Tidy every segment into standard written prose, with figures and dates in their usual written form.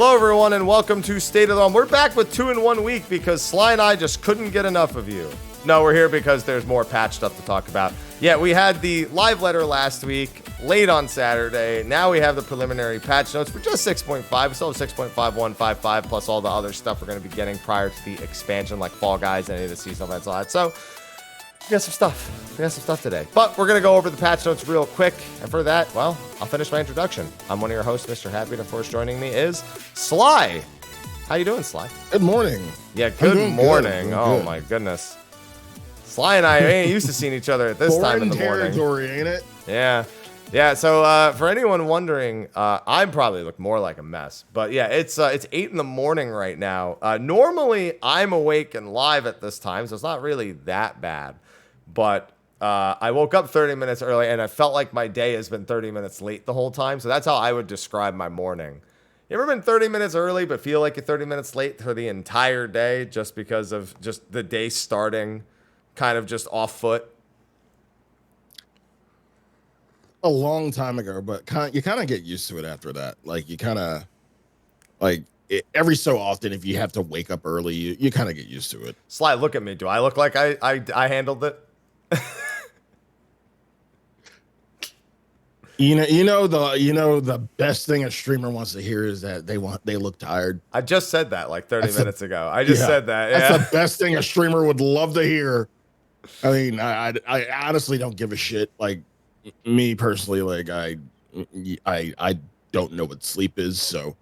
Hello, everyone, and welcome to State of the Realm. We're back with 2 in 1 week because Sly and I just couldn't get enough of you. No, we're here because there's more patch stuff to talk about. Yeah, we had the live letter last week, late on Saturday. Now we have the preliminary patch notes for just 6.5. We still have 6.5155 plus all the other stuff we're going to be getting prior to the expansion, like Fall Guys, any of the seasonal events, all that. So we got some stuff. We got some stuff today. But we're going to go over the patch notes real quick. And for that, well, I'll finish my introduction. I'm one of your hosts, Mr. Happy. And of course, joining me is Sly. How you doing, Sly? Good morning. Yeah, good morning. Oh, my goodness. Sly and I ain't used to seeing each other at this time in the morning. Territory, ain't it? Yeah. Yeah, so for anyone wondering, I probably look more like a mess. But yeah, it's 8 in the morning right now. Normally, I'm awake and live at this time, so it's not really that bad. But I woke up 30 minutes early, and I felt like my day has been 30 minutes late the whole time. So that's how I would describe my morning. You ever been 30 minutes early but feel like you're 30 minutes late for the entire day just because of just the day starting kind of just off foot? A long time ago, but you kind of get used to it after that. Like, you kind of, like, every so often, if you have to wake up early, you kind of get used to it. Sly, look at me. Do I look like I handled it? You know the best thing a streamer wants to hear is that they look tired. I just said that like 30 minutes ago. I just said that. Yeah. That's the best thing a streamer would love to hear. I mean, I honestly don't give a shit. Like, me personally, like I don't know what sleep is. So,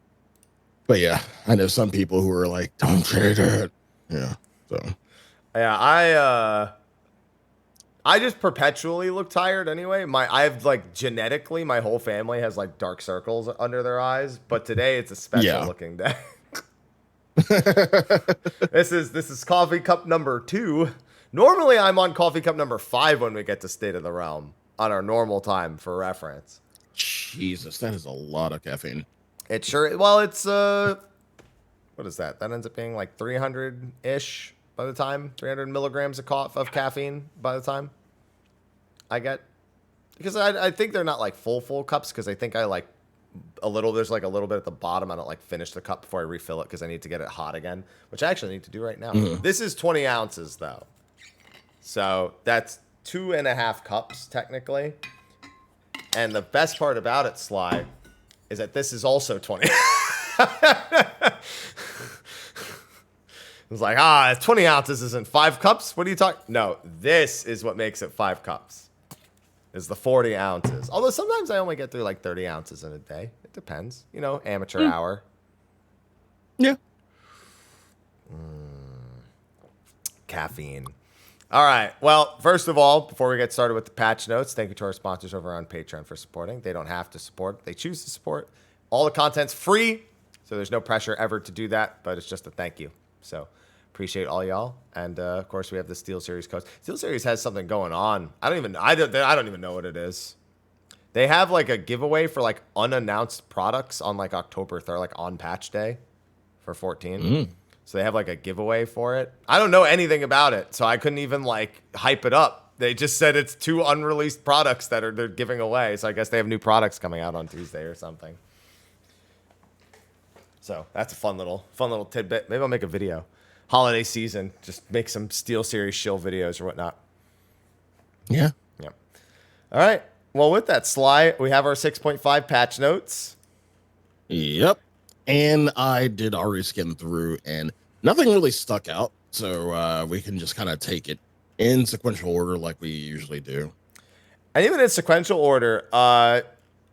but yeah, I know some people who are like, don't say that. Yeah. So. Yeah, I just perpetually look tired anyway. I have like genetically, my whole family has like dark circles under their eyes, but today it's a special looking day. This is coffee cup number 2. Normally I'm on coffee cup number 5 when we get to State of the Realm on our normal time for reference. Jesus, that is a lot of caffeine. It sure, well, it's what is that? That ends up being like 300-ish by the time, 300 milligrams of caffeine by the time I get, because I think they're not like full cups, because I think I like there's like a little bit at the bottom. I don't like finish the cup before I refill it because I need to get it hot again, which I actually need to do right now. This is 20 ounces though. So that's 2.5 cups technically. And the best part about it, Sly, is that this is also 20. It's like, 20 ounces isn't 5 cups? What are you talking? No, this is what makes it 5 cups. Is the 40 ounces. Although sometimes I only get through like 30 ounces in a day. It depends. You know, amateur hour. Yeah. Caffeine. All right. Well, first of all, before we get started with the patch notes, thank you to our sponsors over on Patreon for supporting. They don't have to support. They choose to support. All the content's free, so there's no pressure ever to do that, but it's just a thank you. So appreciate all y'all. And of course, we have the Steel Series codes. Steel Series has something going on. I don't even know what it is. They have like a giveaway for like unannounced products on like October 3rd, like on patch day for 14. So they have like a giveaway for it. I don't know anything about it, so I couldn't even like hype it up. They just said it's 2 unreleased products that they're giving away. So I guess they have new products coming out on Tuesday or something. So that's a fun little tidbit. Maybe I'll make a video. Holiday season, just make some Steel Series shill videos or whatnot. Yeah. Yep. All right. Well, with that, Sly, we have our 6.5 patch notes. Yep. And I did already skim through, and nothing really stuck out. So we can just kind of take it in sequential order like we usually do. And even in sequential order,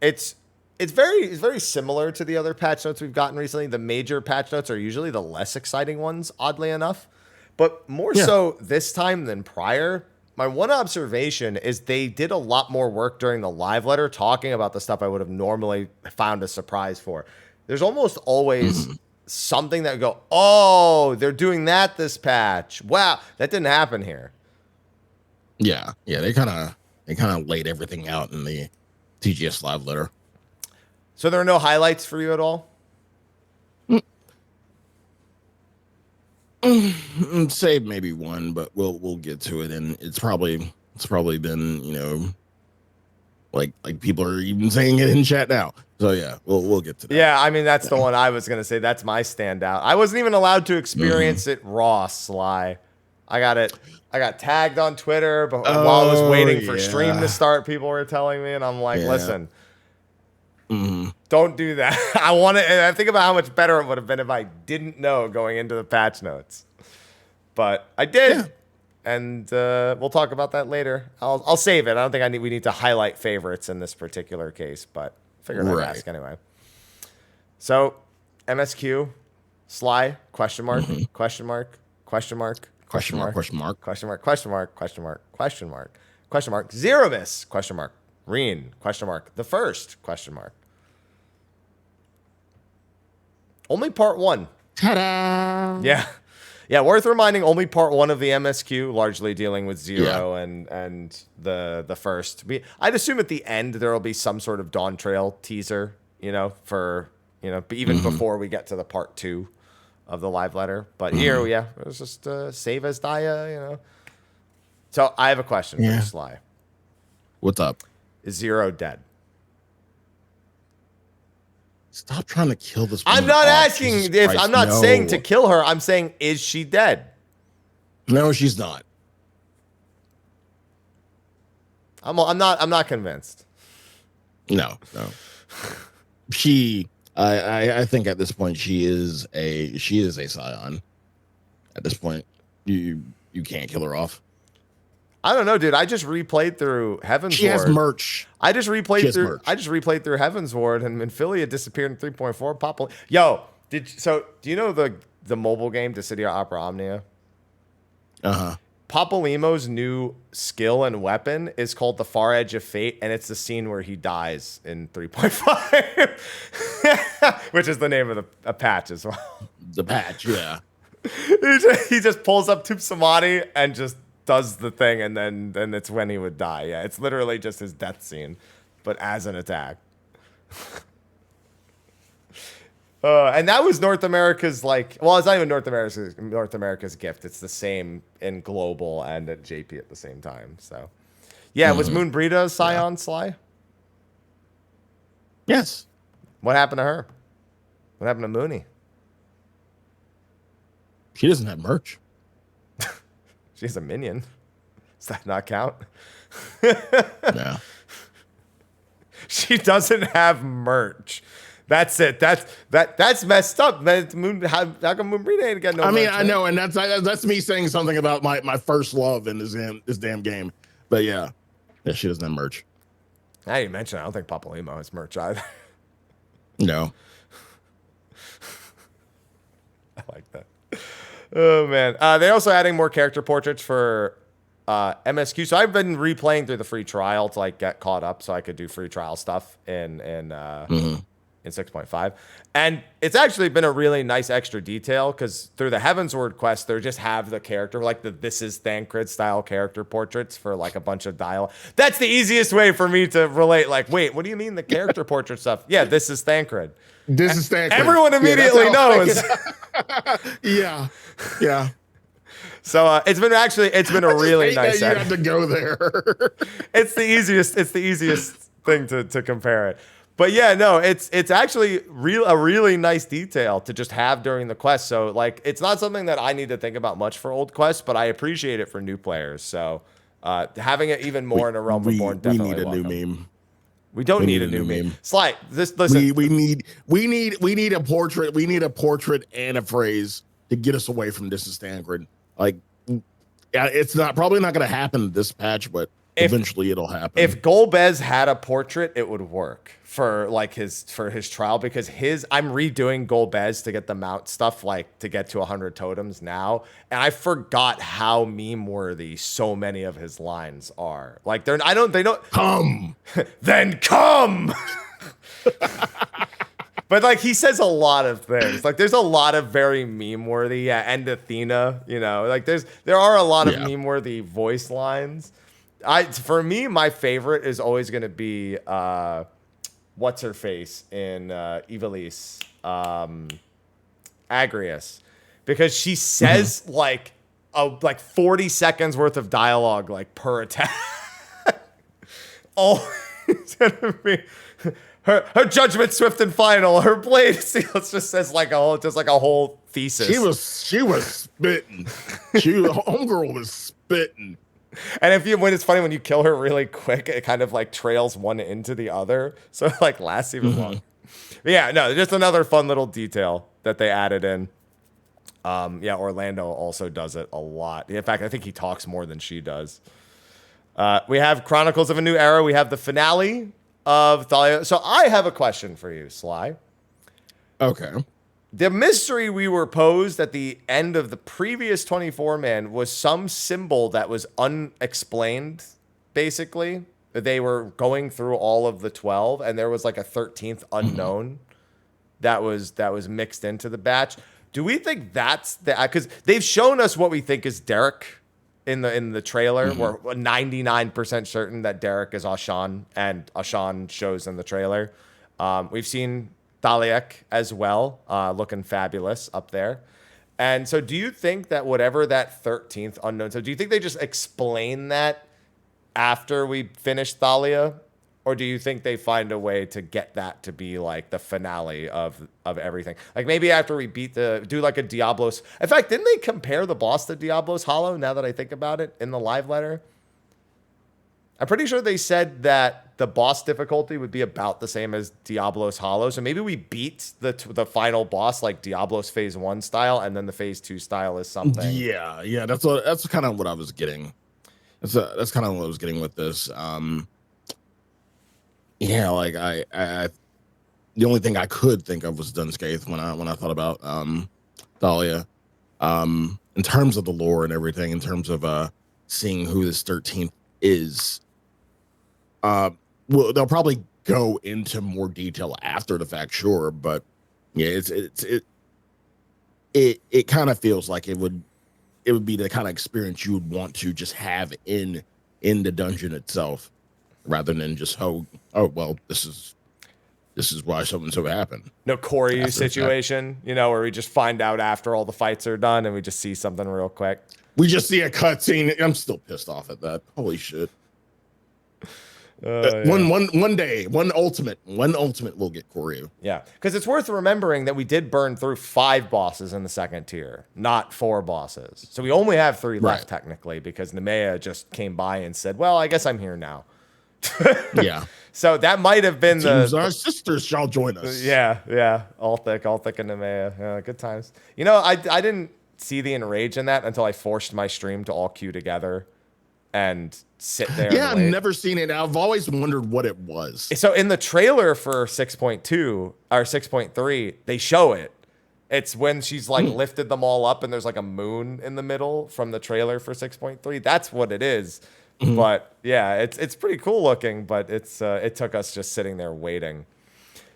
it's very similar to the other patch notes we've gotten recently. The major patch notes are usually the less exciting ones, oddly enough. But more so this time than prior. My one observation is they did a lot more work during the live letter talking about the stuff I would have normally found a surprise for. There's almost always something that go, oh, they're doing that this patch. Wow, that didn't happen here. Yeah, they kind of laid everything out in the TGS live letter. So there are no highlights for you at all? Save maybe one, but we'll get to it, and it's probably been, Like people are even saying it in chat now. So yeah, we'll get to that. Yeah, I mean that's the one I was gonna say. That's my standout. I wasn't even allowed to experience it raw, Sly. I got tagged on Twitter, but while I was waiting for stream to start, people were telling me, and I'm like, listen, don't do that. I want to. And I think about how much better it would have been if I didn't know going into the patch notes, but I did. Yeah. And we'll talk about that later. I'll save it. I don't think we need to highlight favorites in this particular case, but figured I'd ask anyway. So, MSQ, Sly, question mark, question mark, question mark, question mark, question mark, question mark, question mark, question mark, question mark, question mark, Zeromus, question mark, Reen, question mark, the first, question mark. Only part 1. Ta-da! Yeah. Yeah, worth reminding, only part 1 of the MSQ, largely dealing with Zero and the first. I'd assume at the end there will be some sort of Dawn Trail teaser, for, even before we get to the part 2 of the live letter. But here, it was just save as Daya, So I have a question for you, Sly. What's up? Is Zero dead? Stop trying to kill this woman. I'm not asking if I'm not saying to kill her. I'm saying, is she dead? No, she's not. I'm not convinced. No. I think at this point she is a Scion. At this point, you can't kill her off. I don't know, dude. I just replayed through Heaven's Ward. She has merch. I just replayed through Heaven's Ward, and Minfilia disappeared in 3.4. Do you know the mobile game Dissidia Opera Omnia? Papalymo's new skill and weapon is called the Far Edge of Fate, and it's the scene where he dies in 3.5, which is the name of a patch as well. The patch, yeah. He just pulls up Tup Samadhi and just does the thing, and then it's when he would die. Yeah, it's literally just his death scene, but as an attack. And that was North America's it's not even North America's gift. It's the same in global and at JP at the same time. So, yeah, was Moonbrita Scion Sly? Yes. What happened to her? What happened to Mooney? She doesn't have merch. She has a minion. Does that not count? No. She doesn't have merch. That's it. That's messed up. How come Moonbrita ain't got no merch? I know, and that's me saying something about my first love in this damn game. But yeah, she doesn't have merch. Now you mention, I don't think Papalymo has merch either. No. I like that. Oh man, they're also adding more character portraits for MSQ. So I've been replaying through the free trial to get caught up, so I could do free trial stuff in 6.5, and it's actually been a really nice extra detail because through the Heavensward quest, they just have the character the This Is Thancred style character portraits for a bunch of dialogue. That's the easiest way for me to relate. Wait, what do you mean the character portrait stuff? Yeah, this is Thancred. This is Thancred. Everyone immediately knows. Yeah. So it's been a really nice. You had to go there. It's the easiest thing to compare it. But yeah, no, it's actually a really nice detail to just have during the quest. So it's not something that I need to think about much for old quests, but I appreciate it for new players. So having it even more in a Realm Reborn definitely we need a welcome. New meme. We don't need a new meme. Sly, listen. We need a portrait. We need a portrait and a phrase to get us away from This Is Thancred. It's probably not going to happen this patch, but eventually it'll happen. If Golbez had a portrait, it would work for his trial because I'm redoing Golbez to get the mount stuff to get to 100 totems now, and I forgot how meme worthy so many of his lines are. They don't come then come. But he says a lot of things. There's a lot of very meme worthy. Yeah, and Athena. There are a lot of meme worthy voice lines. For me, my favorite is always going to be what's her face in Ivalice, Agrias, because she says 40 seconds worth of dialogue per attack. Oh, It's gonna be her judgment swift and final. Her blade seals just says like a whole thesis. She was spitting. Homegirl was spitting. And when it's funny when you kill her really quick, it kind of like trails one into the other, so it like lasts even longer. Yeah, no, just another fun little detail that they added in. Yeah, Orlando also does it a lot. In fact, I think he talks more than she does. We have Chronicles of a New Era. We have the finale of Thalia. So I have a question for you, Sly. Okay. The mystery we were posed at the end of the previous 24-man was some symbol that was unexplained, basically. They were going through all of the 12, and there was like a 13th unknown that was mixed into the batch. Do we think that's the... Because they've shown us what we think is Derek in the trailer. We're 99% certain that Derek is Ashan, and Ashan shows in the trailer. We've seen Thaliek as well, looking fabulous up there. And so do you think that whatever that 13th unknown... So do you think they just explain that after we finish Thalia? Or do you think they find a way to get that to be like the finale of everything? Like maybe after we do like a Diablos. In fact, didn't they compare the boss to Diablos Hollow, now that I think about it, in the live letter? I'm pretty sure they said that the boss difficulty would be about the same as Diablos Hollow. So maybe we beat the final boss like Diablos Phase 1 style, and then the Phase 2 style is something. Yeah, that's kind of what I was getting. That's kind of what I was getting with this. Yeah, like I the only thing I could think of was Dunscaith when I thought about Thalia. In terms of the lore and everything, in terms of seeing who this 13th is, well, they'll probably go into more detail after the fact, sure, but yeah, it kind of feels like it would be the kind of experience you would want to just have in the dungeon itself, rather than just well, this is why so and so happened. No Koryu situation, where we just find out after all the fights are done and we just see something real quick. We just see a cutscene. I'm still pissed off at that. Holy shit. Yeah. One day, one ultimate will get Koryu. Yeah, because it's worth remembering that we did burn through 5 bosses in the second tier, not 4 bosses. So we only have 3 left technically, because Nemea just came by and said, "Well, I guess I'm here now." Yeah. So that might have been our sisters shall join us. Yeah. All thick and Nemea. Yeah, good times. I didn't see the enrage in that until I forced my stream to all queue together and sit there. Yeah, I've never seen it. I've always wondered what it was. So in the trailer for 6.2 or 6.3, they show it. It's when she's like lifted them all up and there's like a moon in the middle from the trailer for 6.3. That's what it is. But yeah, it's pretty cool looking, but it took us just sitting there waiting.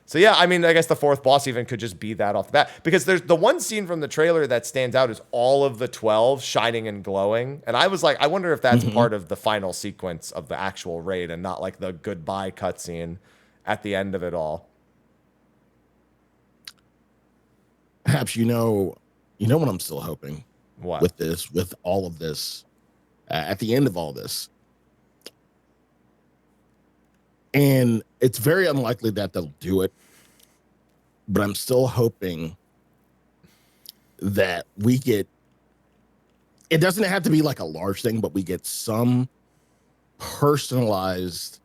So yeah, I mean, I guess the 4th boss even could just be that off the bat, because there's the one scene from the trailer that stands out is all of the 12 shining and glowing. And I was like, I wonder if that's part of the final sequence of the actual raid and not like the goodbye cutscene at the end of it all. Perhaps you know what I'm still hoping. What? With all of this, at the end of all this. And it's very unlikely that they'll do it, but I'm still hoping that we get, it doesn't have to be like a large thing, but we get some personalized,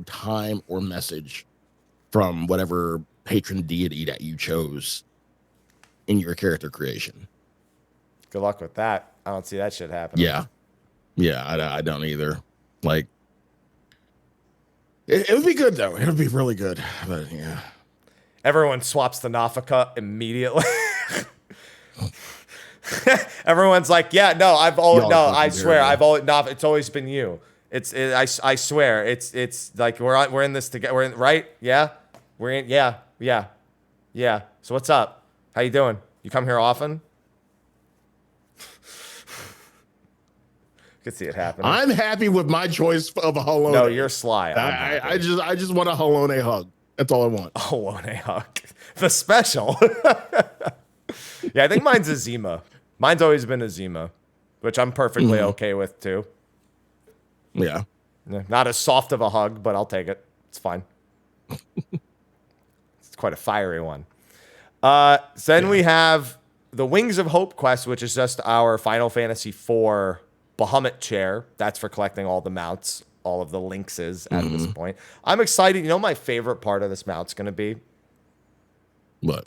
time or message from whatever patron deity that you chose in your character creation. Good luck with that. I don't see that shit happening. Yeah, I don't either. Like, it would be good, though. It would be really good. But, yeah. Everyone swaps the Nafaka immediately. Everyone's like, yeah, no, I swear, it's always been you. I swear, it's like, we're in this together. We're in, right? Yeah? We're in, yeah. So what's up? How you doing? You come here often? Could see it happening. I'm happy with my choice of a Halone. No, you're Sly. I just want a Halone hug. That's all I want. Halone hug. The special. Yeah, I think mine's a Zima. Mine's always been a Zima, which I'm perfectly okay with too. Yeah. Not as soft of a hug, but I'll take it. It's fine. It's quite a fiery one. So then we have the Wings of Hope quest, which is just our Final Fantasy IV Bahamut chair. That's for collecting all the mounts, all of the Lynxes at this point. I'm excited. You know, my favorite part of this mount's going to be? What?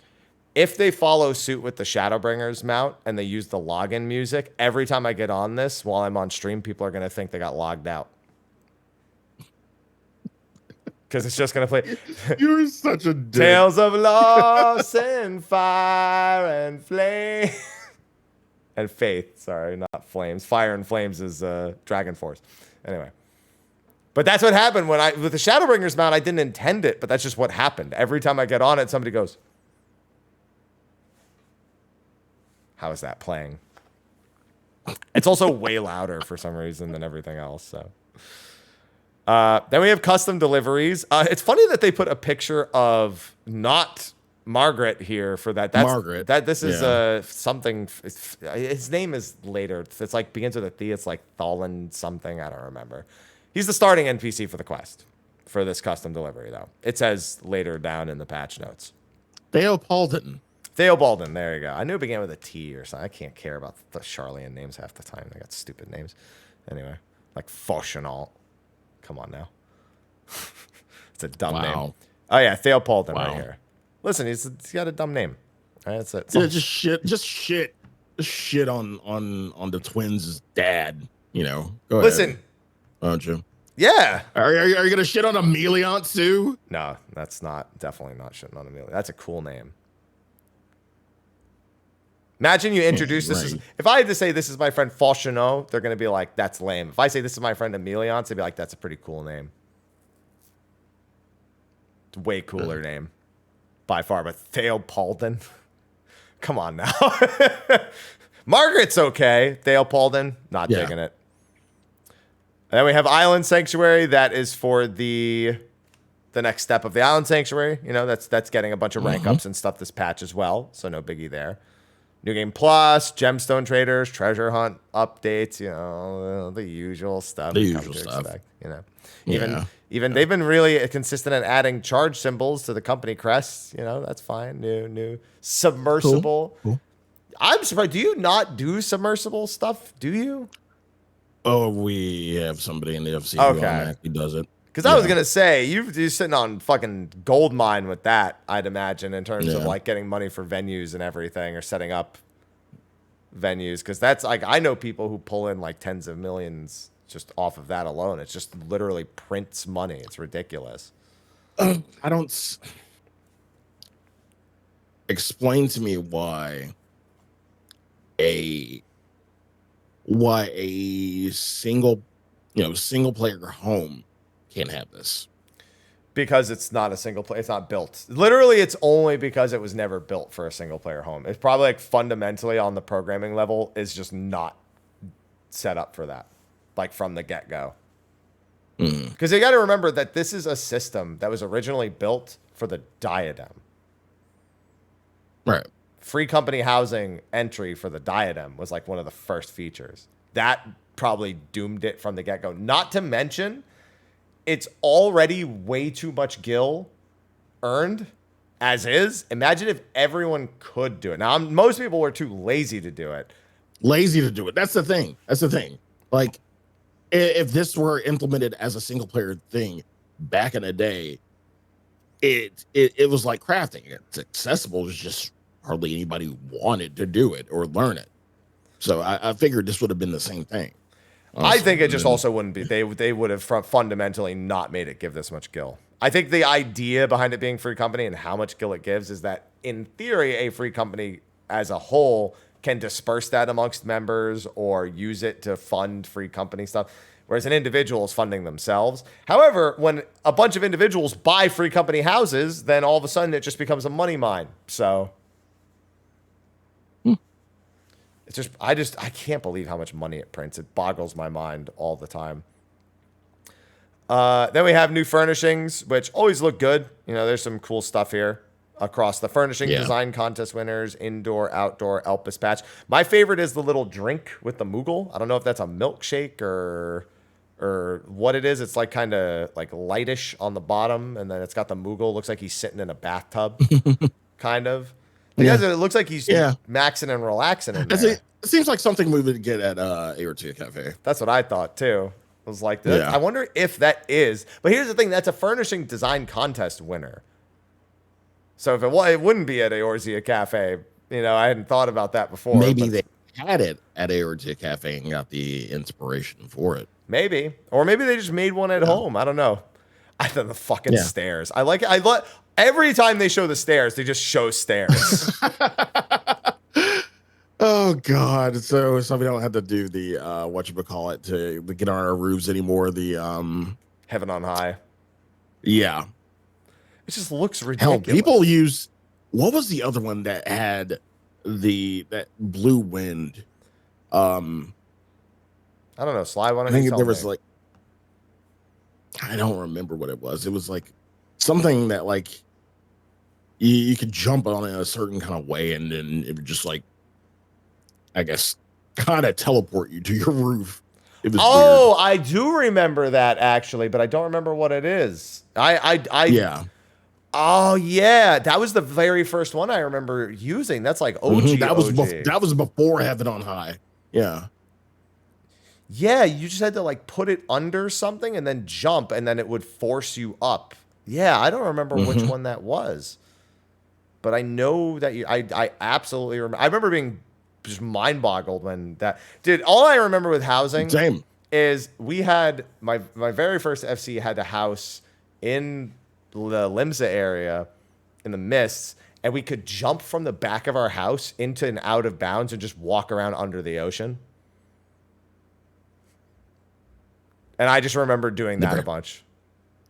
If they follow suit with the Shadowbringers mount and they use the login music, every time I get on this while I'm on stream, people are going to think they got logged out. Because it's just going to play. You're such a dick. Tales of loss and fire and flame. And faith. Sorry, not flames. Fire and flames is Dragon Force. Anyway. But that's what happened with the Shadowbringers mount. I didn't intend it, but that's just what happened. Every time I get on it, somebody goes, how is that playing? It's also way louder for some reason than everything else. So then we have custom deliveries. It's funny that they put a picture of not Margaret here for that. That's Margaret. This is something. His name is later. It's like begins with a Th. It's like Thalin something. I don't remember. He's the starting NPC for the quest for this custom delivery, though. It says later down in the patch notes. Theobalden. Theobalden, there you go. I knew it began with a T or something. I can't care about the Charlian names half the time. They got stupid names. Anyway, like Foshenalt. Come on now. It's a dumb name. Oh, yeah, Theobalden right here. Listen, he's got a dumb name. All right, that's it. Yeah, just shit on the twins' dad, you know. Go Listen. ahead. Aren't you? Yeah. Are you gonna shit on Ameliant too? No, that's definitely not shitting on Amelia. That's a cool name. Imagine you introduce this. If I had to say this is my friend Fauchonneau, they're going to be like, that's lame. If I say this is my friend Emeliant, they'd be like, that's a pretty cool name. It's a way cooler name by far. But Theobalden, come on now. Margaret's okay. Theobalden, not digging it. And then we have Island Sanctuary. That is for the next step of the Island Sanctuary. You know, that's getting a bunch of rank ups and stuff this patch as well. So no biggie there. New Game Plus, Gemstone Traders, Treasure Hunt updates, you know, the usual stuff. The usual stuff. Expect, you know. Even they've been really consistent at adding charge symbols to the company crests. You know, that's fine. New submersible. Cool. I'm surprised. Do you not do submersible stuff? Do you? Oh, we have somebody in the FC who automatically does it. Because I was going to say, you're sitting on fucking gold mine with that, I'd imagine, in terms of like getting money for venues and everything or setting up venues. Because that's like, I know people who pull in like tens of millions just off of that alone. It's just literally prints money. It's ridiculous. I don't. Explain to me why a single player home can't have this. Because it's not a single player. It's not built. Literally, it's only because it was never built for a single player home. It's probably like fundamentally on the programming level is just not set up for that, like from the get-go. Because you got to remember that this is a system that was originally built for the Diadem. Right. Free company housing entry for the Diadem was like one of the first features. That probably doomed it from the get-go. Not to mention, it's already way too much gil earned as is. Imagine if everyone could do it. Now, most people were too lazy to do it. That's the thing. Like, if this were implemented as a single player thing back in the day, it was like crafting. It's accessible. It's just hardly anybody wanted to do it or learn it. So I figured this would have been the same thing. I think it just also wouldn't be. They would have fundamentally not made it give this much gil. I think the idea behind it being free company and how much gil it gives is that, in theory, a free company as a whole can disperse that amongst members or use it to fund free company stuff, whereas an individual is funding themselves. However, when a bunch of individuals buy free company houses, then all of a sudden it just becomes a money mine. So it's just, I can't believe how much money it prints. It boggles my mind all the time. Then we have new furnishings, which always look good. You know, there's some cool stuff here across the furnishing design contest winners, indoor, outdoor, Elpis patch. My favorite is the little drink with the Moogle. I don't know if that's a milkshake or or what it is. It's like kind of like lightish on the bottom, and then it's got the Moogle. Looks like he's sitting in a bathtub, kind of. It looks like he's maxing and relaxing in there. It seems like something we would get at Aortia Cafe. That's what I thought too. I was like, I wonder if that is. But here's the thing: that's a furnishing design contest winner. So if it wouldn't be at Eorzea Cafe. I hadn't thought about that before. Maybe they had it at Eorzea Cafe and got the inspiration for it. Maybe, or maybe they just made one at home. I don't know. I thought the fucking stairs. I like it. Every time they show the stairs, they just show stairs. Oh God! So we don't have to do the whatchamacallit to get on our roofs anymore. The Heaven on High. Yeah. It just looks ridiculous. Hell, people use, what was the other one that had that blue wind? I don't know. Sly, why don't you tell there was like, I don't remember what it was. It was like something that like you could jump on it a certain kind of way, and then it would just like, I guess, kind of teleport you to your roof. It was weird. I do remember that actually, but I don't remember what it is. Yeah. Oh yeah, that was the very first one I remember using. That's like OG. That was before Heaven on High. Yeah. Yeah, you just had to like put it under something and then jump, and then it would force you up. Yeah, I don't remember which one that was, but I know that I absolutely remember. I remember being just mind boggled when that. Dude, all I remember with housing is we had my very first FC had a house in the Limsa area in the mists, and we could jump from the back of our house into and out of bounds and just walk around under the ocean. And I just remember doing that a bunch.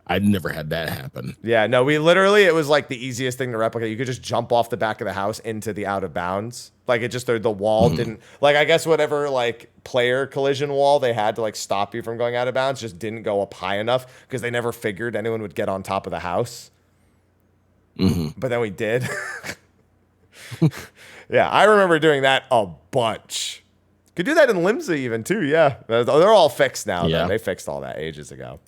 I'd never had that happen. Yeah, no, it was like the easiest thing to replicate. You could just jump off the back of the house into the out of bounds. Like it just, the wall didn't, like I guess whatever like player collision wall they had to like stop you from going out of bounds just didn't go up high enough because they never figured anyone would get on top of the house. But then we did. Yeah, I remember doing that a bunch. Could do that in Limsa even too, yeah. They're all fixed now. Yeah. They fixed all that ages ago.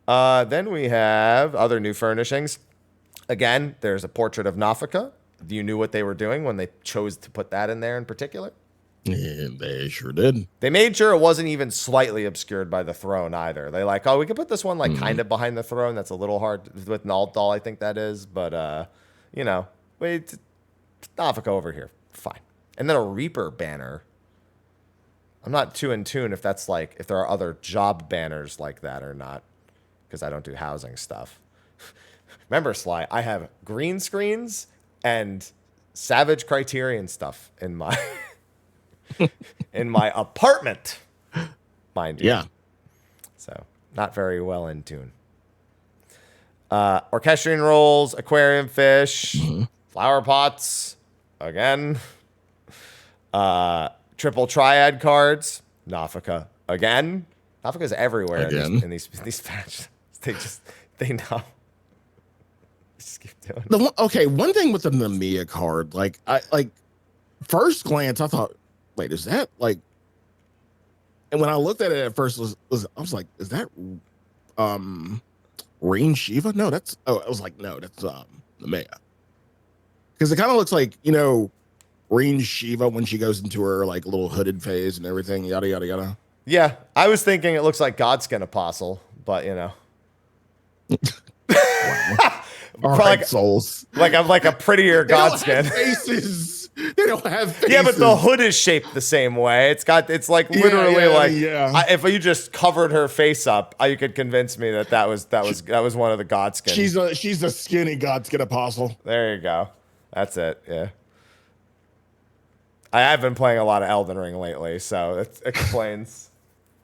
Then we have other new furnishings. Again, there's a portrait of Nafika. You knew what they were doing when they chose to put that in there in particular? Yeah, they sure did. They made sure it wasn't even slightly obscured by the throne either. They like, we could put this one like kind of behind the throne. That's a little hard with Naldal, I think that is. But, wait, Nafika over here. Fine. And then a Reaper banner. I'm not too in tune if that's like, if there are other job banners like that or not, because I don't do housing stuff. Remember, Sly, I have green screens and Savage Criterion stuff in my in my apartment, mind you. Yeah. So not very well in tune. Orchestrion rolls, aquarium fish, flower pots, again. Triple triad cards, Nafika again. Nafika's everywhere in these patches. They know. Just keep doing it. One thing with the Namiya card, like first glance, I thought, wait, is that like? And when I looked at it at first, I was like, is that Rain Shiva? No, that's. I was like, no, that's Namiya. Because it kind of looks like Rain Shiva when she goes into her like little hooded phase and everything, yada yada yada. Yeah, I was thinking it looks like Godskin Apostle, but All right, souls. Like I'm like a prettier Godskin. Faces. They don't have faces. Yeah, but the hood is shaped the same way. It's like literally if you just covered her face up, you could convince me that was one of the Godskin. She's a skinny Godskin Apostle. There you go. That's it. Yeah. I have been playing a lot of Elden Ring lately, so it explains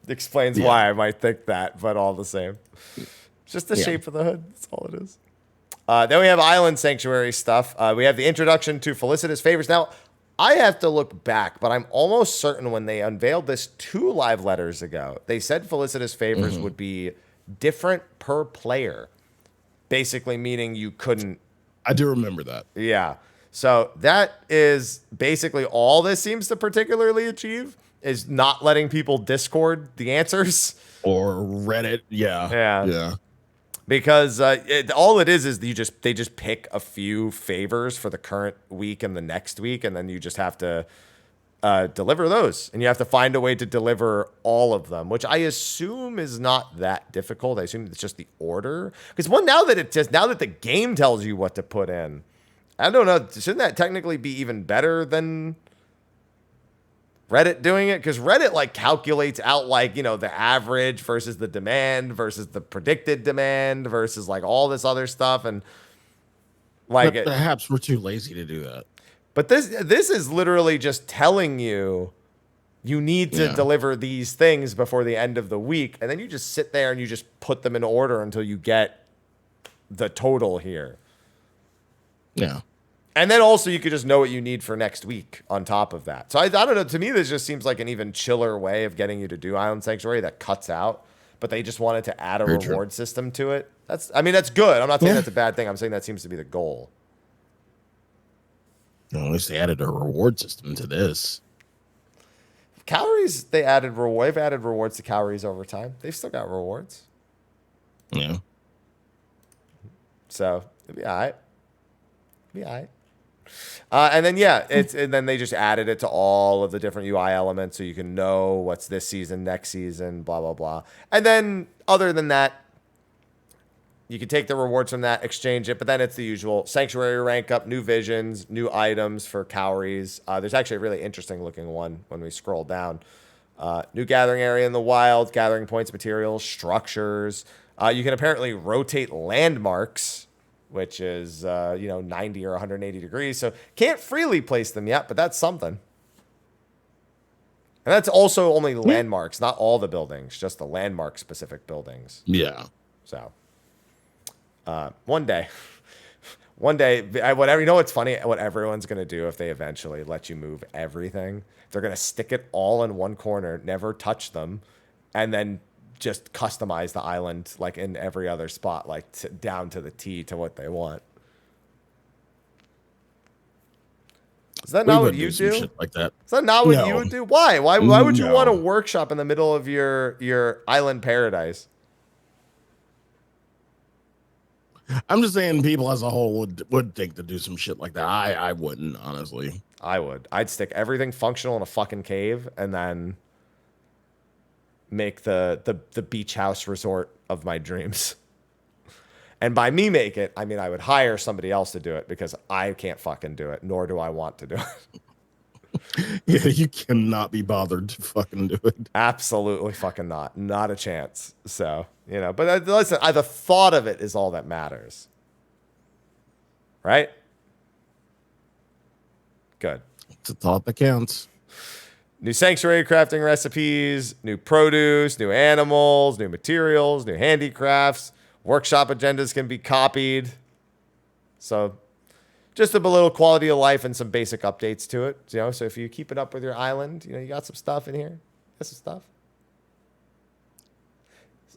why I might think that, but all the same. It's just the shape of the hood. That's all it is. Then we have Island Sanctuary stuff. We have the introduction to Felicitous Favors. Now, I have to look back, but I'm almost certain when they unveiled this 2 live letters ago, they said Felicitous Favors would be different per player. Basically meaning you couldn't... I do remember that. Yeah. So that is basically all this seems to particularly achieve, is not letting people Discord the answers. Or Reddit. Yeah. Because all it is they just pick a few favors for the current week and the next week, and then you just have to deliver those, and you have to find a way to deliver all of them, which I assume is not that difficult. I assume it's just the order, because now that the game tells you what to put in, I don't know, shouldn't that technically be even better than Reddit doing it? Because Reddit like calculates out like, you know, the average versus the demand versus the predicted demand versus like all this other stuff, and like but perhaps we're too lazy to do that. But this is literally just telling you need to deliver these things before the end of the week, and then you just sit there and you just put them in order until you get the total here. Yeah. And then also you could just know what you need for next week on top of that. So I don't know. To me, this just seems like an even chiller way of getting you to do Island Sanctuary that cuts out, but they just wanted to add a reward system to it. That's good. I'm not saying that's a bad thing. I'm saying that seems to be the goal. Well, at least they added a reward system to this. Calories, they've added rewards to calories over time. They've still got rewards. Yeah. So it'd be all right. And then and then they just added it to all of the different UI elements, so you can know what's this season, next season, blah blah blah. And then other than that, you can take the rewards from that, exchange it, but then it's the usual sanctuary rank up, new visions, new items for calories. There's actually a really interesting looking one when we scroll down. New gathering area in the wild, gathering points, materials, structures. You can apparently rotate landmarks, which is 90 or 180 degrees. So can't freely place them yet, but that's something. And that's also only landmarks, not all the buildings, just the landmark specific buildings. Yeah. So one day, whatever, you know what's funny? What everyone's going to do if they eventually let you move everything, they're going to stick it all in one corner, never touch them, and then just customize the island like in every other spot, like down to the T to what they want. Is that not what you do? Shit like that. Is that not what you would do? Why? Why would you want a workshop in the middle of your island paradise? I'm just saying people as a whole would think to do some shit like that. I wouldn't, honestly. I would. I'd stick everything functional in a fucking cave and then make the beach house resort of my dreams. And by me make it, I mean I would hire somebody else to do it because I can't fucking do it, nor do I want to do it. Yeah, you cannot be bothered to fucking do it. Absolutely fucking not. Not a chance. So, but listen, the thought of it is all that matters. Right? Good. It's a thought that counts. New sanctuary crafting recipes, new produce, new animals, new materials, new handicrafts. Workshop agendas can be copied. So just a little quality of life and some basic updates to it. So if you keep it up with your island, you got some stuff in here. Got some stuff.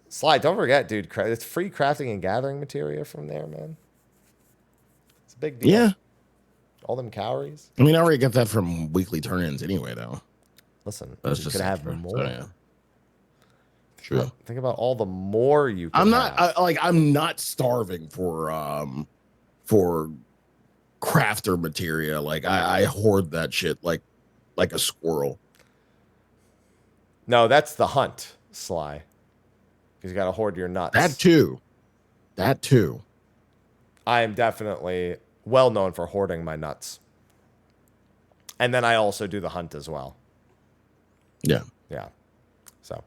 Sly, don't forget, dude, it's free crafting and gathering material from there, man. It's a big deal. Yeah. All them calories. I mean, I already got that from weekly turn-ins anyway, though. Listen, that's you just could have more. So, yeah. True. Think about all the more you can I'm not starving for crafter material. Like I hoard that shit like a squirrel. No, that's the hunt, Sly. Because you got to hoard your nuts. That too. I am definitely well known for hoarding my nuts. And then I also do the hunt as well. Yeah. Yeah. So,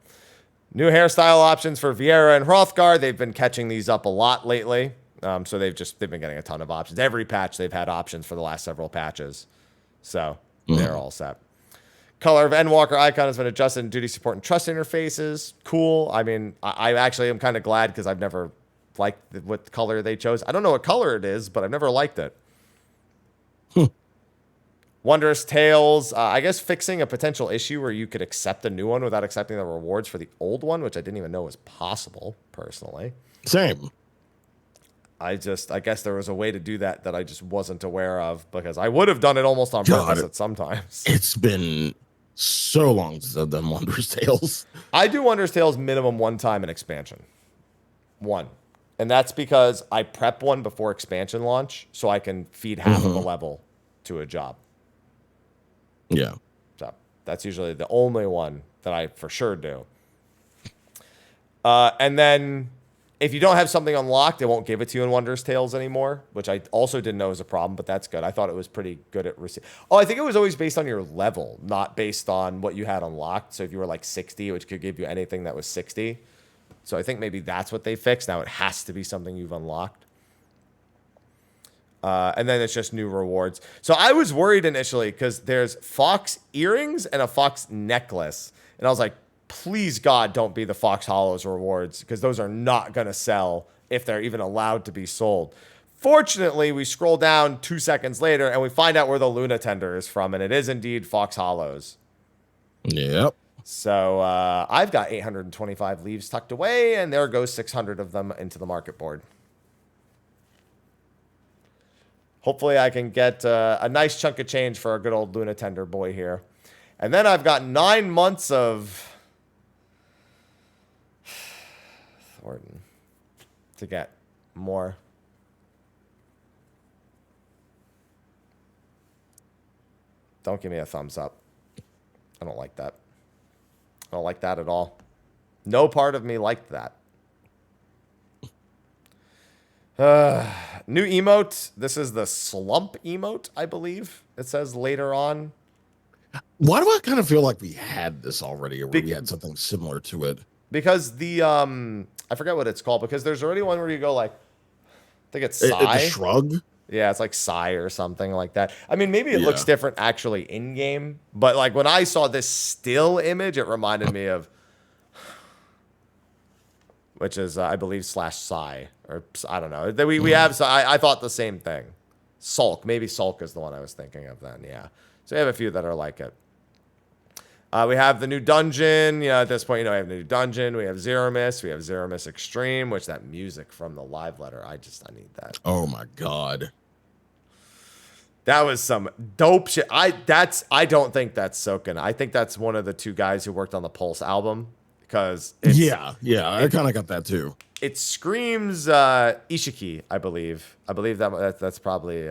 new hairstyle options for Viera and Hrothgar. They've been catching these up a lot lately. So they've been getting a ton of options. Every patch they've had options for the last several patches. So they're all set. Color of Endwalker icon has been adjusted in duty support and trust interfaces. Cool. I mean, I actually am kind of glad because I've never liked what color they chose. I don't know what color it is, but I've never liked it. Wondrous Tales, I guess fixing a potential issue where you could accept a new one without accepting the rewards for the old one, which I didn't even know was possible, personally. Same. I guess there was a way to do that I just wasn't aware of, because I would have done it almost on purpose at some times. It's been so long since I've done Wondrous Tales. I do Wondrous Tales minimum one time in expansion. One. And that's because I prep one before expansion launch so I can feed half of a level to a job. Yeah. So that's usually the only one that I for sure do. And then if you don't have something unlocked, it won't give it to you in Wondrous Tales anymore, which I also didn't know was a problem, but that's good. I thought it was pretty good at I think it was always based on your level, not based on what you had unlocked. So if you were like 60, which could give you anything that was 60. So I think maybe that's what they fixed. Now it has to be something you've unlocked. And then it's just new rewards. So I was worried initially because there's fox earrings and a fox necklace. And I was like, please, God, don't be the Fox Hollows rewards, because those are not going to sell if they're even allowed to be sold. Fortunately, we scroll down 2 seconds later and we find out where the Luna Tender is from, and it is indeed Fox Hollows. Yep. So I've got 825 leaves tucked away, and there goes 600 of them into the market board. Hopefully I can get a nice chunk of change for a good old Luna Tender boy here. And then I've got 9 months of Thornton to get more. Don't give me a thumbs up. I don't like that. I don't like that at all. No part of me liked that. New emote. This is the slump emote, I believe. It says later on. Why do I kind of feel like we had this already, or we had something similar to it? Because the I forget what it's called, because there's already one where you go like, I think it's sigh. The shrug? Yeah, it's like sigh or something like that. I mean, maybe it looks different actually in game, but like when I saw this still image, it reminded me of, which is I believe /sigh, or I don't know. We have. So I thought the same thing. Sulk, maybe Sulk is the one I was thinking of then. Yeah. So we have a few that are like it. We have the new dungeon. You know, at this point, we have the new dungeon. We have Zeramis. We have Zeramis Extreme, which that music from the live letter, I need that. Oh my God. That was some dope shit. I don't think that's Soken. I think that's one of the two guys who worked on the Pulse album, because I kind of got that too. It screams Ishiki, I believe. I believe that's probably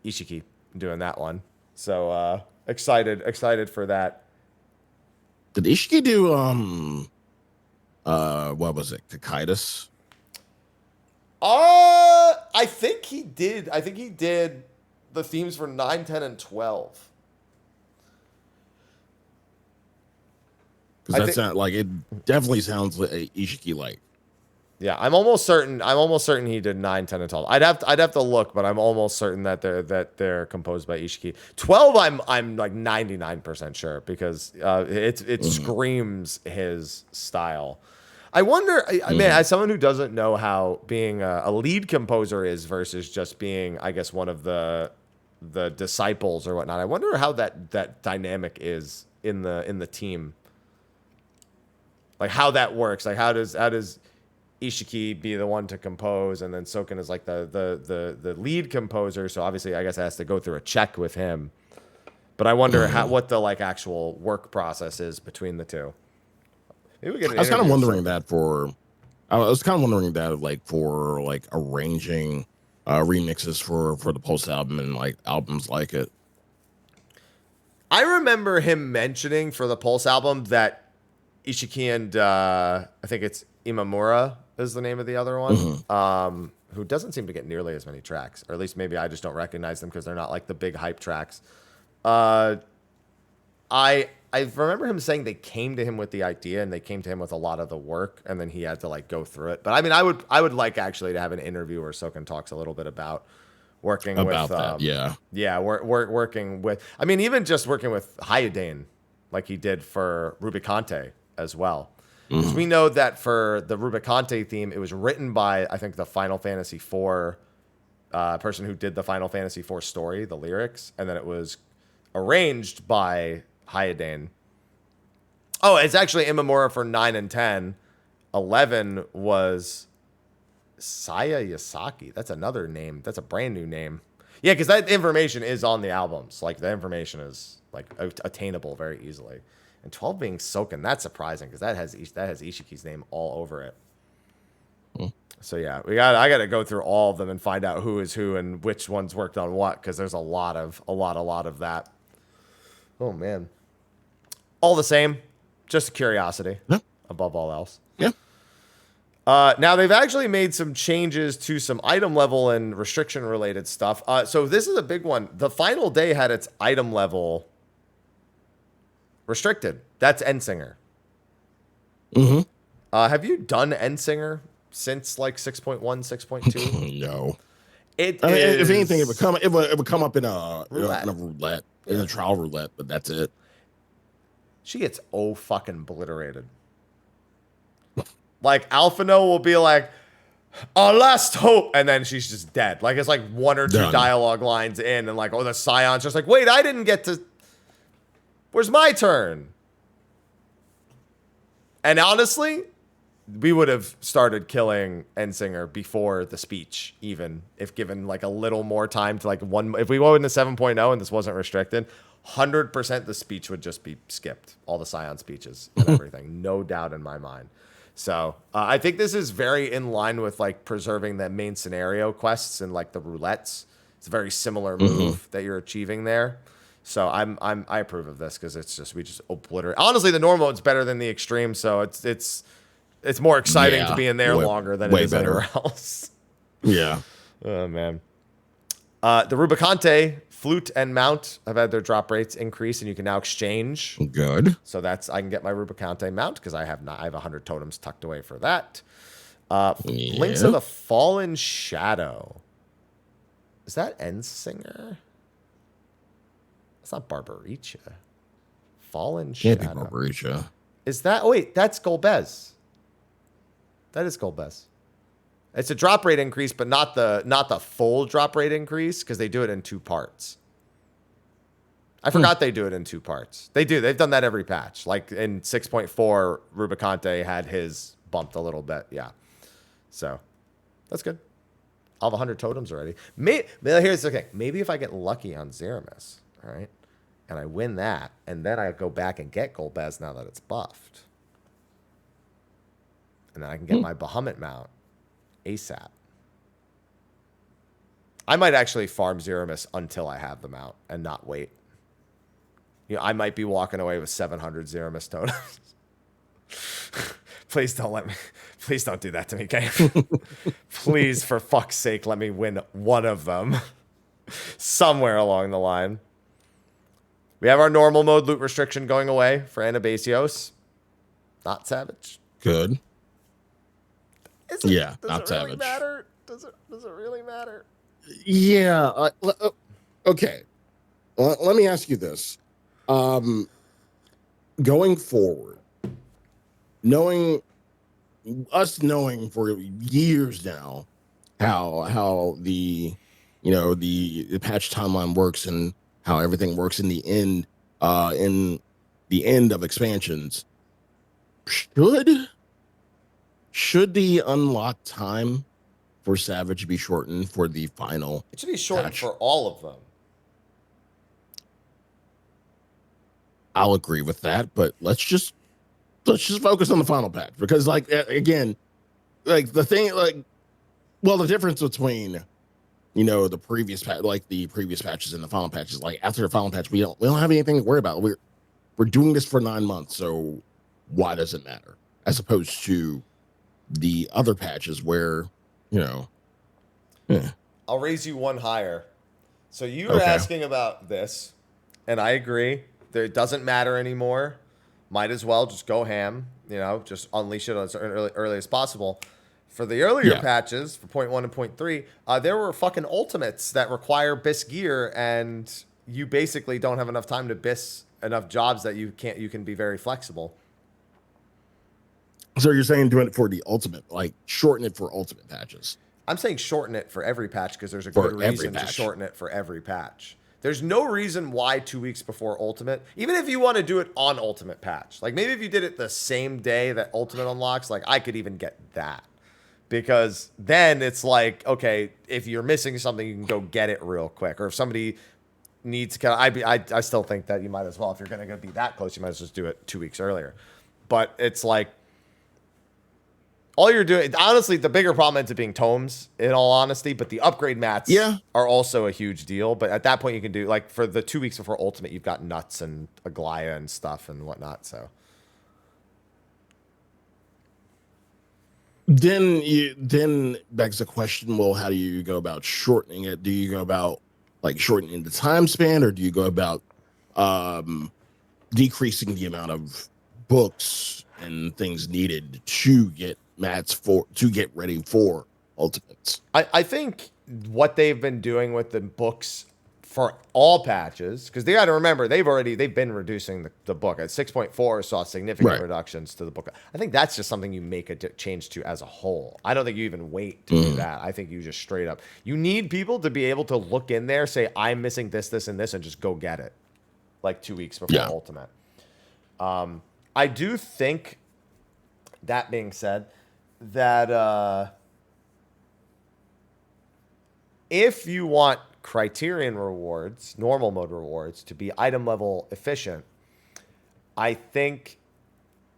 Ishiki doing that one. So excited for that. Did Ishiki do what was it? Cidus? I think he did. I think he did the themes for 9, 10, and 12. Because that sounds like, it definitely sounds like Ishiki like. Yeah, I'm almost certain he did 9, 10, and 12. I'd have to look, but I'm almost certain that they're composed by Ishiki. 12, I'm like 99% sure, because it screams his style. I wonder, I mean, as someone who doesn't know how being a lead composer is versus just being, I guess, one of the disciples or whatnot, I wonder how that dynamic is in the team. Like how that works. Like how does Ishiki be the one to compose, and then Soken is like the lead composer, so obviously I guess it has to go through a check with him. But I wonder what the like actual work process is between the two. Maybe we get I was kind of wondering that for like arranging remixes for the Pulse album and like albums like it. I remember him mentioning for the Pulse album that Ishiki and I think it's Imamura is the name of the other one, who doesn't seem to get nearly as many tracks, or at least maybe I just don't recognize them because they're not like the big hype tracks. I remember him saying they came to him with the idea and they came to him with a lot of the work, and then he had to like go through it. But I mean, I would like actually to have an interview where Soken talks a little bit about working with working with. I mean, even just working with Hyodane, like he did for Rubicante as well. Because we know that for the Rubicante theme, it was written by, I think, the Final Fantasy IV person who did the Final Fantasy IV story, the lyrics, and then it was arranged by Hyodane. Oh, it's actually Imamura for 9 and 10. 11 was Saya Yasaki. That's another name. That's a brand new name. Yeah, because that information is on the albums. Like, the information is like attainable very easily. And 12 being Soken, that's surprising because that has Ishiki's name all over it. So yeah, I got to go through all of them and find out who is who and which ones worked on what, because there's a lot of that. Oh man. All the same, just a curiosity above all else. Yeah. Now they've actually made some changes to some item level and restriction related stuff. So this is a big one. The final day had its item level restricted. That's Endsinger. Mm-hmm. Have you done Endsinger since like 6.1, 6.2? No. If anything, it would come up in a roulette, in a trial roulette, but that's it. She gets fucking obliterated. Like Alphino will be like, "Our last hope," and then she's just dead. Like it's like one or two dialogue lines in, and like, the Scion's just like, "Wait, I didn't get to. Where's my turn?" And honestly, we would have started killing Endsinger before the speech, even if given like a little more time to like one. If we go into 7.0 and this wasn't restricted, 100% the speech would just be skipped. All the Scion speeches and everything, no doubt in my mind. So I think this is very in line with like preserving the main scenario quests and like the roulettes. It's a very similar move that you're achieving there. So I approve of this because we just obliterate. Honestly, the normal mode's better than the extreme, so it's more exciting to be in there longer than it is anywhere else. Yeah. Oh man. The Rubicante flute and mount have had their drop rates increase, and you can now exchange. Good. So I can get my Rubicante mount because I have 100 totems tucked away for that. Links of the Fallen Shadow. Is that Endsinger? It's not Barbaricha. Fallen Shadow. Can't be Barbaricha. Is that? Oh wait, that's Golbez. That is Golbez. It's a drop rate increase, but not the full drop rate increase because they do it in 2 parts. I forgot they do it in 2 parts. They do. They've done that every patch. Like in 6.4, Rubicante had his bumped a little bit. Yeah. So that's good. I'll have 100 totems already. Here's the thing. Maybe if I get lucky on Zeramis, all right, and I win that, and then I go back and get Golbez now that it's buffed. And then I can get my Bahamut mount ASAP. I might actually farm Zeramis until I have the mount and not wait. I might be walking away with 700 Zeramis totems. Please don't do that to me, game. Please, for fuck's sake, let me win one of them somewhere along the line. We have our normal mode loot restriction going away for Anabasios. Not Savage. Good. Does not it really Savage. matter? Does it really matter? Yeah. Okay. Let me ask you this. Going forward, knowing for years now how the patch timeline works and how everything works in the end of expansions, should the unlock time for Savage be shortened for the final? It should be shortened patch? for all of them. I'll agree with that, but let's just focus on the final patch because, like, again, like the difference between the previous patch, like the previous patches and the final patches, like after the final patch, we don't have anything to worry about. We're doing this for 9 months, so why does it matter? As opposed to the other patches where I'll raise you one higher. So you were asking about this, and I agree. It doesn't matter anymore. Might as well just go ham. Just unleash it as early as possible. For the earlier patches, for 0.1 and 0.3, there were fucking ultimates that require BIS gear, and you basically don't have enough time to BIS enough jobs that you can be very flexible. So you're saying doing it for the ultimate, like shorten it for ultimate patches? I'm saying shorten it for every patch because there's a good reason to shorten it for every patch. There's no reason why 2 weeks before Ultimate, even if you want to do it on Ultimate patch. Like maybe if you did it the same day that Ultimate unlocks, like I could even get that. because then it's like, okay, if you're missing something, you can go get it real quick. Or if somebody needs to, I still think that you might as well, if you're going to be that close, you might as well just do it 2 weeks earlier. But it's like, all you're doing, honestly, the bigger problem ends up being tomes, in all honesty, but the upgrade mats are also a huge deal. But at that point, you can do, like, for the 2 weeks before Ultimate, you've got Nuts and Aglaya and stuff and whatnot, so. Then begs the question, well, how do you go about shortening it? Do you go about, like, shortening the time span, or do you go about decreasing the amount of books and things needed to get mats to get ready for Ultimates? I think what they've been doing with the books for all patches, because they got to remember they've been reducing the book at 6.4 saw significant reductions to the book. I think that's just something you make a change to as a whole. I don't think you even wait to do that. I think you just straight up, you need people to be able to look in there, say I'm missing this, this, and this, and just go get it, like 2 weeks before Ultimate. I do think, that being said, that if you want Criterion rewards, normal mode rewards, to be item level efficient, I think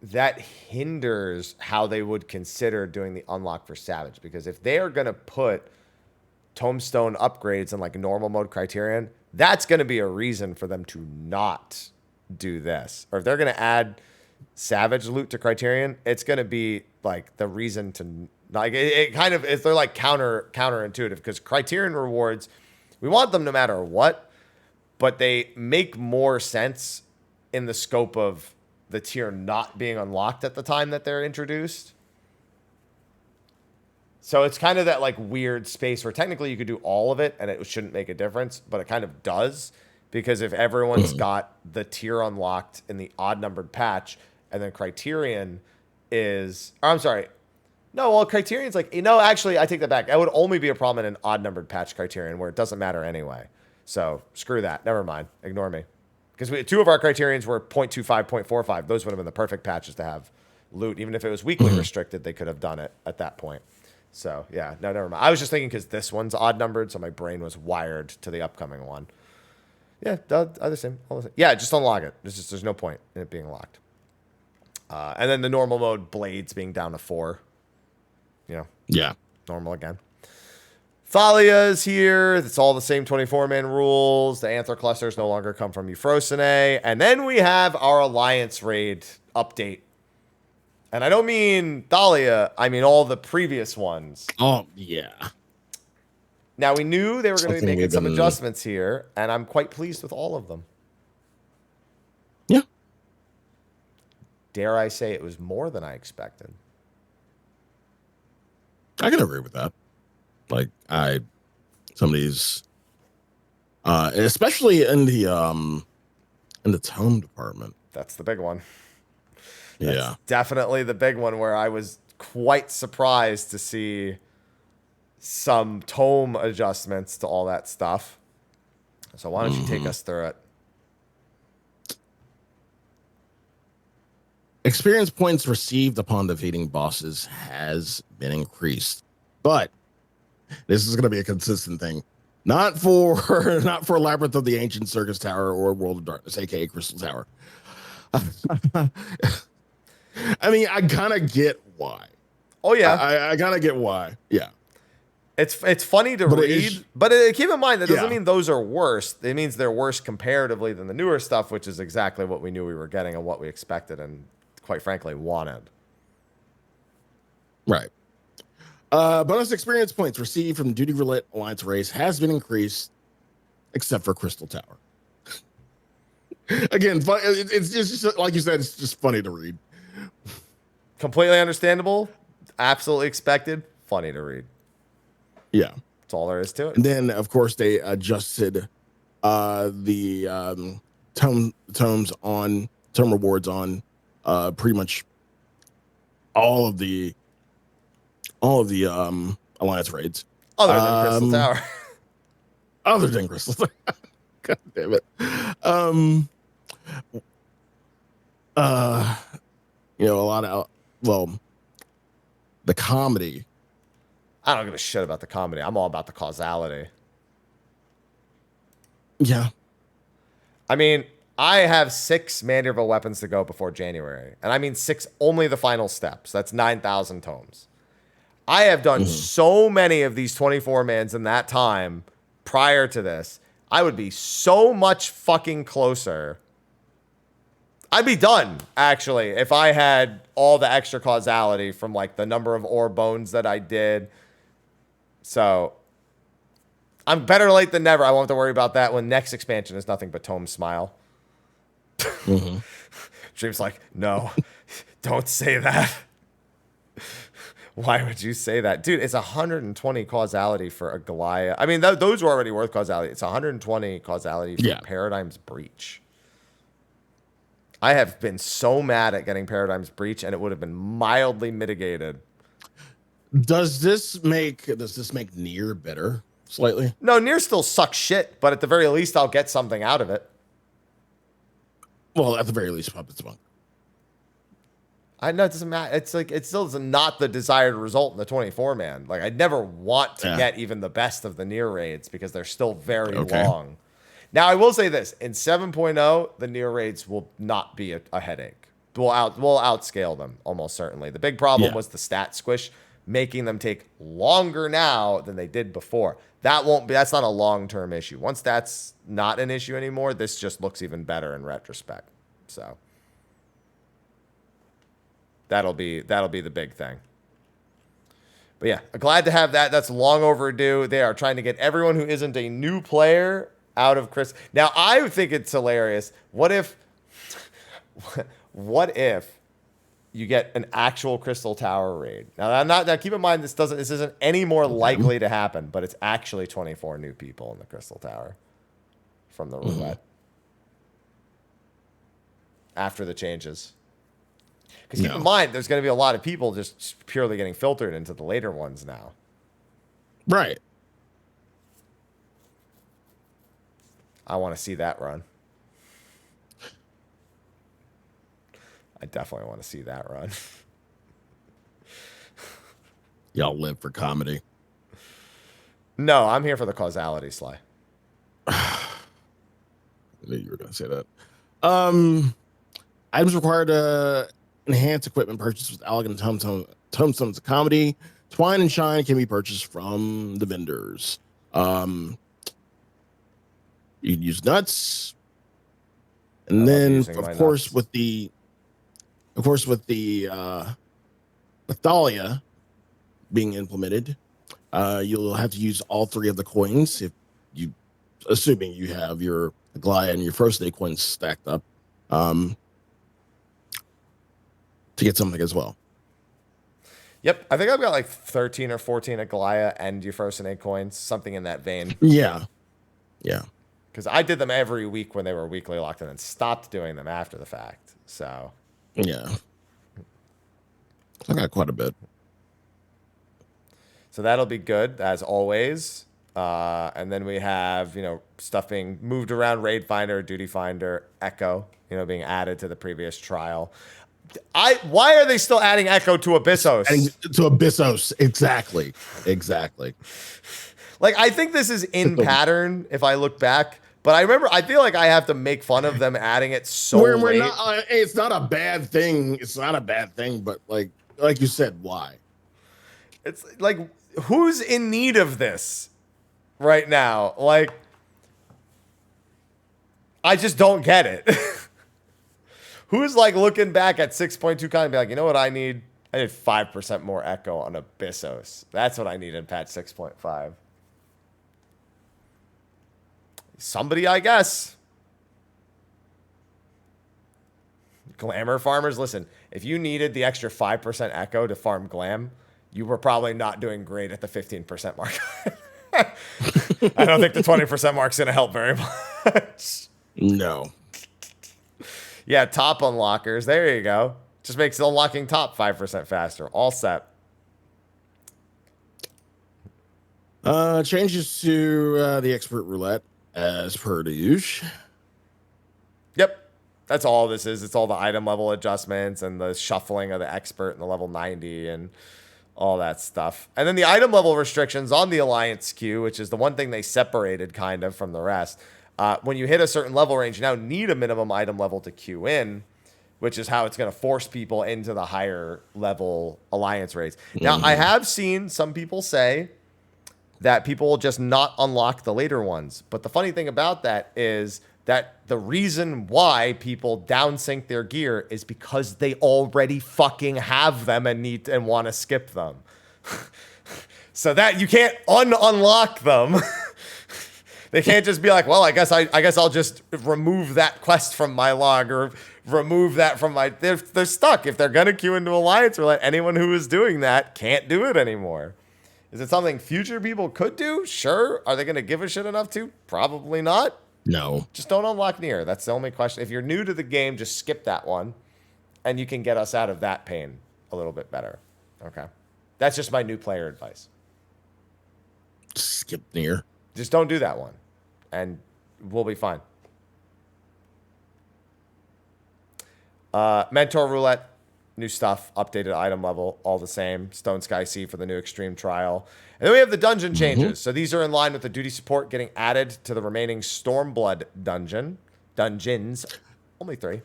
that hinders how they would consider doing the unlock for Savage. Because if they are going to put Tomestone upgrades in like normal mode Criterion, that's going to be a reason for them to not do this. Or if they're going to add Savage loot to Criterion, it's going to be like the reason to, like, it kind of is, they're like counterintuitive, because Criterion rewards, we want them no matter what, but they make more sense in the scope of the tier not being unlocked at the time that they're introduced. So it's kind of that like weird space where technically you could do all of it and it shouldn't make a difference, but it kind of does, because if everyone's got the tier unlocked in the odd numbered patch, and then Criterion is, or I'm sorry, no, well, Criterion's like, actually, I take that back. That would only be a problem in an odd-numbered patch Criterion, where it doesn't matter anyway. So, screw that. Never mind. Ignore me. Because 2 of our Criterions were 0.25, 0.45. Those would have been the perfect patches to have loot. Even if it was weekly restricted, they could have done it at that point. So, yeah. No, never mind. I was just thinking because this one's odd-numbered, so my brain was wired to the upcoming one. Yeah, other same. All the same. Yeah, just unlock it. There's no point in it being locked. And then the normal mode Blades being down to 4. Normal again. Thalia's here. It's all the same 24-man rules. The Anther clusters no longer come from Euphrosyne. And then we have our Alliance raid update. And I don't mean Thalia. I mean all the previous ones. Oh, yeah. Now, we knew they were going to be making some adjustments here, and I'm quite pleased with all of them. Yeah. Dare I say it was more than I expected. I can agree with that. Like, some of these, especially in the tome department. That's the big one. That's definitely the big one, where I was quite surprised to see some tome adjustments to all that stuff. So why don't you take us through it? Experience points received upon defeating bosses has been increased, but this is going to be a consistent thing. Not for Labyrinth of the Ancient Circus Tower or World of Darkness, aka Crystal Tower. I mean, I kind of get why. Oh yeah, I kind of get why. Yeah, it's funny to read, but keep in mind that doesn't mean those are worse. It means they're worse comparatively than the newer stuff, which is exactly what we knew we were getting and what we expected and, quite frankly, wanted. Right. Bonus experience points received from Duty Roulette Alliance race has been increased, except for Crystal Tower. Again, it's just like you said, it's just funny to read. Completely understandable. Absolutely expected. Funny to read. Yeah. That's all there is to it. And then, of course, they adjusted the tomes on tome rewards on pretty much all of the Alliance raids. Other than Crystal Tower. Other than Crystal Tower. God damn it. A lot of, the comedy I don't give a shit about the comedy. I'm all about the causality. Yeah. I mean, I have 6 Manderville weapons to go before January. And I mean 6, only the final steps. That's 9,000 tomes. I have done so many of these 24-mans in that time prior to this. I would be so much fucking closer. I'd be done, actually, if I had all the extra causality from, like, the number of ore bones that I did. So, I'm better late than never. I won't have to worry about that when next expansion is nothing but Tome Smile. Dream's like, no, don't say that. Why would you say that? Dude, it's 120 causality for a Goliath. I mean, those were already worth causality. It's 120 causality for Paradigm's Breach. I have been so mad at getting Paradigm's Breach, and it would have been mildly mitigated. Does this make Nier better slightly? No, Nier still sucks shit, but at the very least, I'll get something out of it. Well, at the very least, Puppet's Monk. I know it doesn't matter. It's like it still is not the desired result in the 24-man. Like I'd never want to get even the best of the Nier raids because they're still very long. Now I will say this: in 7.0, the Nier raids will not be a headache. We'll outscale them almost certainly. The big problem was the stat squish, making them take longer now than they did before. That's not a long-term issue. Once that's not an issue anymore, this just looks even better in retrospect. So that'll be the big thing. But yeah, glad to have that. That's long overdue. They are trying to get everyone who isn't a new player out of Chris. Now, I think it's hilarious. What if you get an actual Crystal Tower raid? Now, keep in mind this isn't any more likely to happen, but it's actually 24 new people in the Crystal Tower from the roulette after the changes. Because keep in mind, there's going to be a lot of people just purely getting filtered into the later ones now. Right. I want to see that run. I definitely want to see that run. Y'all live for comedy. No, I'm here for the causality, Sly. I knew you were going to say that. Items required to enhance equipment purchase with elegant tombstones of comedy. Twine and shine can be purchased from the vendors. You can use nuts, and then of course with the Wobbutalia being implemented, you'll have to use all 3 of the coins assuming you have your Goliath and your First Day coins stacked up, to get something as well. Yep, I think I've got like 13 or 14 Aglaia and Euphrosyne coins, something in that vein. Yeah. Because I did them every week when they were weekly locked in and stopped doing them after the fact. So. Yeah. I got quite a bit. So that'll be good, as always. And then we have, stuff being moved around, Raid Finder, Duty Finder, Echo, being added to the previous trial. Why are they still adding Echo to Abyssos? To Abyssos, exactly. Like, I think this is in pattern if I look back. But I feel like I have to make fun of them adding it so late. It's not a bad thing. It's not a bad thing, but like you said, why? It's like, who's in need of this right now? Like, I just don't get it. Who's like looking back at 6.2 kind and be like, you know what I need? I need 5% more Echo on Abyssos. That's what I need in patch 6.5. Somebody, I guess. Glamour farmers, listen, if you needed the extra 5% Echo to farm Glam, you were probably not doing great at the 15% mark. I don't think the 20% mark's going to help very much. No. Yeah, top unlockers. There you go. Just makes unlocking top 5% faster. All set. Changes to the expert roulette as per the usual. Yep. That's all this is. It's all the item level adjustments and the shuffling of the expert and the level 90 and all that stuff. And then the item level restrictions on the Alliance queue, which is the one thing they separated kind of from the rest. When you hit a certain level range, you now need a minimum item level to queue in, which is how it's going to force people into the higher level Alliance raids. Now, I have seen some people say that people will just not unlock the later ones. But the funny thing about that is that the reason why people downsync their gear is because they already fucking have them and want to skip them. So that you can't unlock them. They can't just be like, well, I guess I'll just remove that quest from my log or remove that from my. They're stuck. If they're gonna queue into Alliance or let anyone who is doing that can't do it anymore. Is it something future people could do? Sure. Are they gonna give a shit enough to? Probably not. No. Just don't unlock Nier. That's the only question. If you're new to the game, just skip that one, and you can get us out of that pain a little bit better. Okay. That's just my new player advice. Skip Nier. Just don't do that one, and we'll be fine. Mentor Roulette, new stuff, updated item level, all the same. Stone Sky Sea for the new Extreme Trial. And then we have the dungeon changes. So these are in line with the duty support getting added to the remaining Stormblood dungeons. Only 3.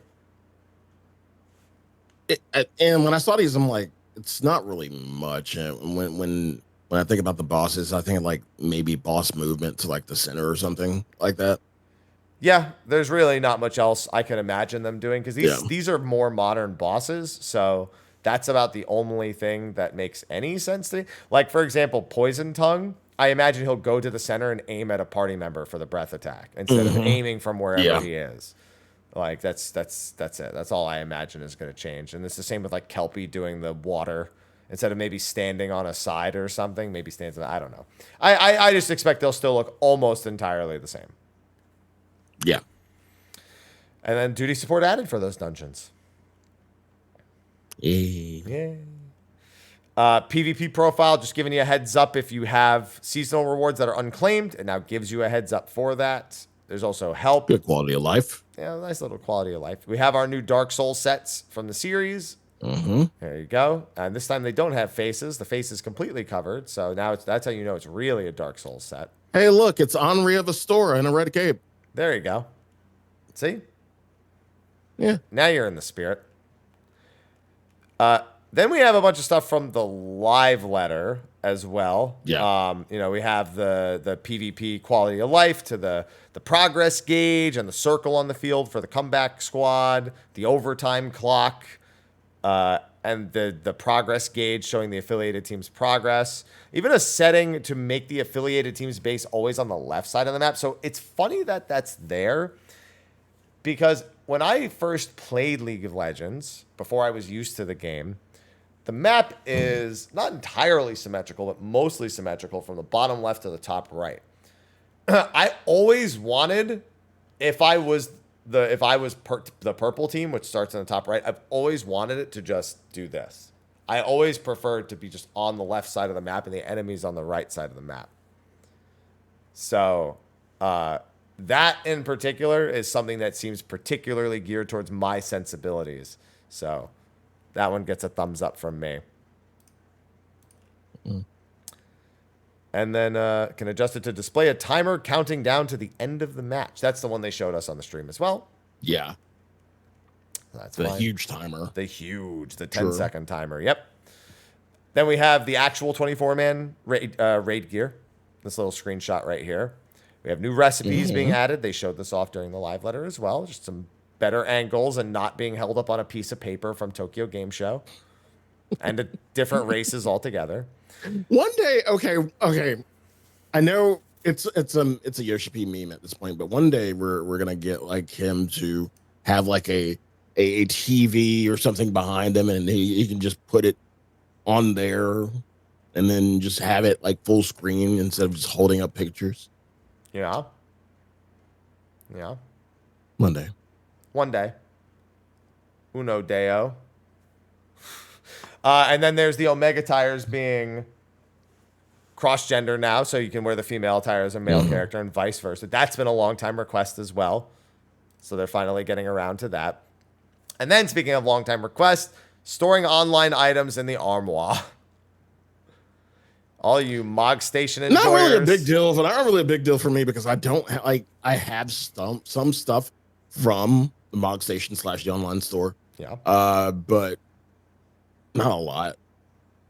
And when I saw these, I'm like, it's not really much. And when I think about the bosses, I think like maybe boss movement to like the center or something like that. Yeah, there's really not much else I can imagine them doing because these are more modern bosses. So that's about the only thing that makes any sense to me. Like, for example, Poison Tongue, I imagine he'll go to the center and aim at a party member for the breath attack instead of aiming from wherever he is. Like, that's it. That's all I imagine is going to change. And it's the same with, like, Kelpie doing the water. Instead of maybe standing on a side or something, maybe stands on, I don't know. I just expect they'll still look almost entirely the same. Yeah. And then duty support added for those dungeons. Yeah. PvP profile, just giving you a heads up if you have seasonal rewards that are unclaimed. It now gives you a heads up for that. There's also help. Good quality of life. Yeah, nice little quality of life. We have our new Dark Souls sets from the series. There you go. And this time they don't have faces. The face is completely covered. So now that's how you know it's really a Dark Souls set. Hey, look, it's Henri of Astora in a red cape. There you go. See? Yeah. Now you're in the spirit. Then we have a bunch of stuff from the live letter as well. Yeah. We have the PvP quality of life to the progress gauge and the circle on the field for the comeback squad, the overtime clock, and the progress gauge showing the affiliated team's progress. Even a setting to make the affiliated team's base always on the left side of the map. So it's funny that that's there because when I first played League of Legends, before I was used to the game, the map is not entirely symmetrical, but mostly symmetrical from the bottom left to the top right. I always wanted, if I was the purple team, which starts in the top right, I've always wanted it to just do this. I always preferred to be just on the left side of the map and the enemies on the right side of the map. So that in particular is something that seems particularly geared towards my sensibilities. So that one gets a thumbs up from me. And then can adjust it to display a timer counting down to the end of the match. That's the one they showed us on the stream as well. Yeah. That's the fine. Huge timer. The 10-second timer. Yep. Then we have the actual 24-man raid gear. This little screenshot right here. We have new recipes being added. They showed this off during the live letter as well. Just some better angles and not being held up on a piece of paper from Tokyo Game Show. And different races altogether. One day, okay. I know it's a Yoshi P meme at this point, but one day we're gonna get like him to have like a TV or something behind him, and he can just put it on there, and then just have it like full screen instead of just holding up pictures. Yeah. One day. Uno Deo. And then there's the Omega tires being cross-gender now, so you can wear the female tire as a male character and vice versa. That's been a long-time request as well. So they're finally getting around to that. And then, speaking of long-time requests, storing online items in the armoire. All you Mog Station enjoyers. Not really a big deal, but not really a big deal for me because I don't I have some stuff from the Mog Station / the online store. Yeah. But not a lot.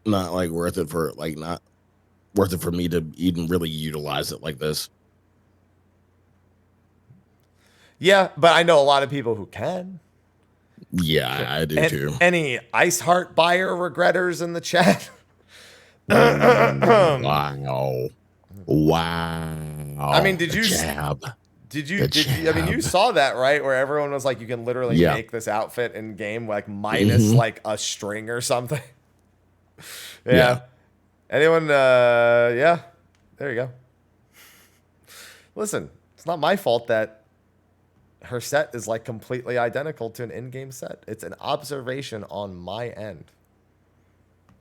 Not like worth it for not worth it for me to even really utilize it like this. Yeah, but I know a lot of people who can. Yeah, I do too. Any Ice Heart buyer regretters in the chat? Wow. I mean, did you? I mean, you saw that, right? Where everyone was like, you can literally make this outfit in game, like minus like a string or something. Yeah. Anyone? Yeah. There you go. Listen, it's not my fault that her set is like completely identical to an in-game set. It's an observation on my end.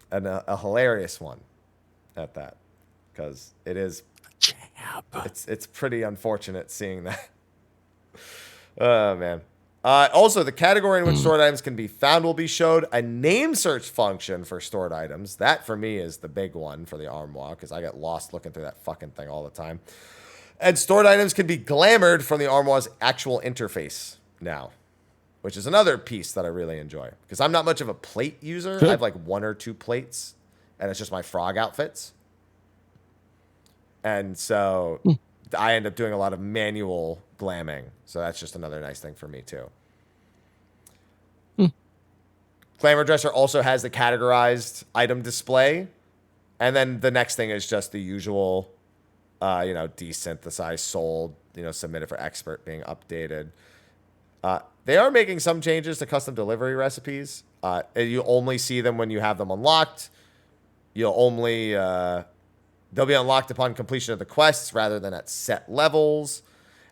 And a hilarious one at that, because it is it's pretty unfortunate seeing that. Oh man. Also, the category in which stored items can be found will be showed. A name search function for stored items. That for me is the big one for the armoire, because I get lost looking through that fucking thing all the time. And stored items can be glamored from the armoire's actual interface now, which is another piece that I really enjoy, because I'm not much of a plate user. I have like 1 or 2 plates, and it's just my frog outfits. And so I end up doing a lot of manual glamming. So that's just another nice thing for me too. Glamour Dresser also has the categorized item display. And then the next thing is just the usual, desynthesized, sold, submitted for expert, being updated. They are making some changes to custom delivery recipes. You only see them when you have them unlocked. You'll only they'll be unlocked upon completion of the quests rather than at set levels.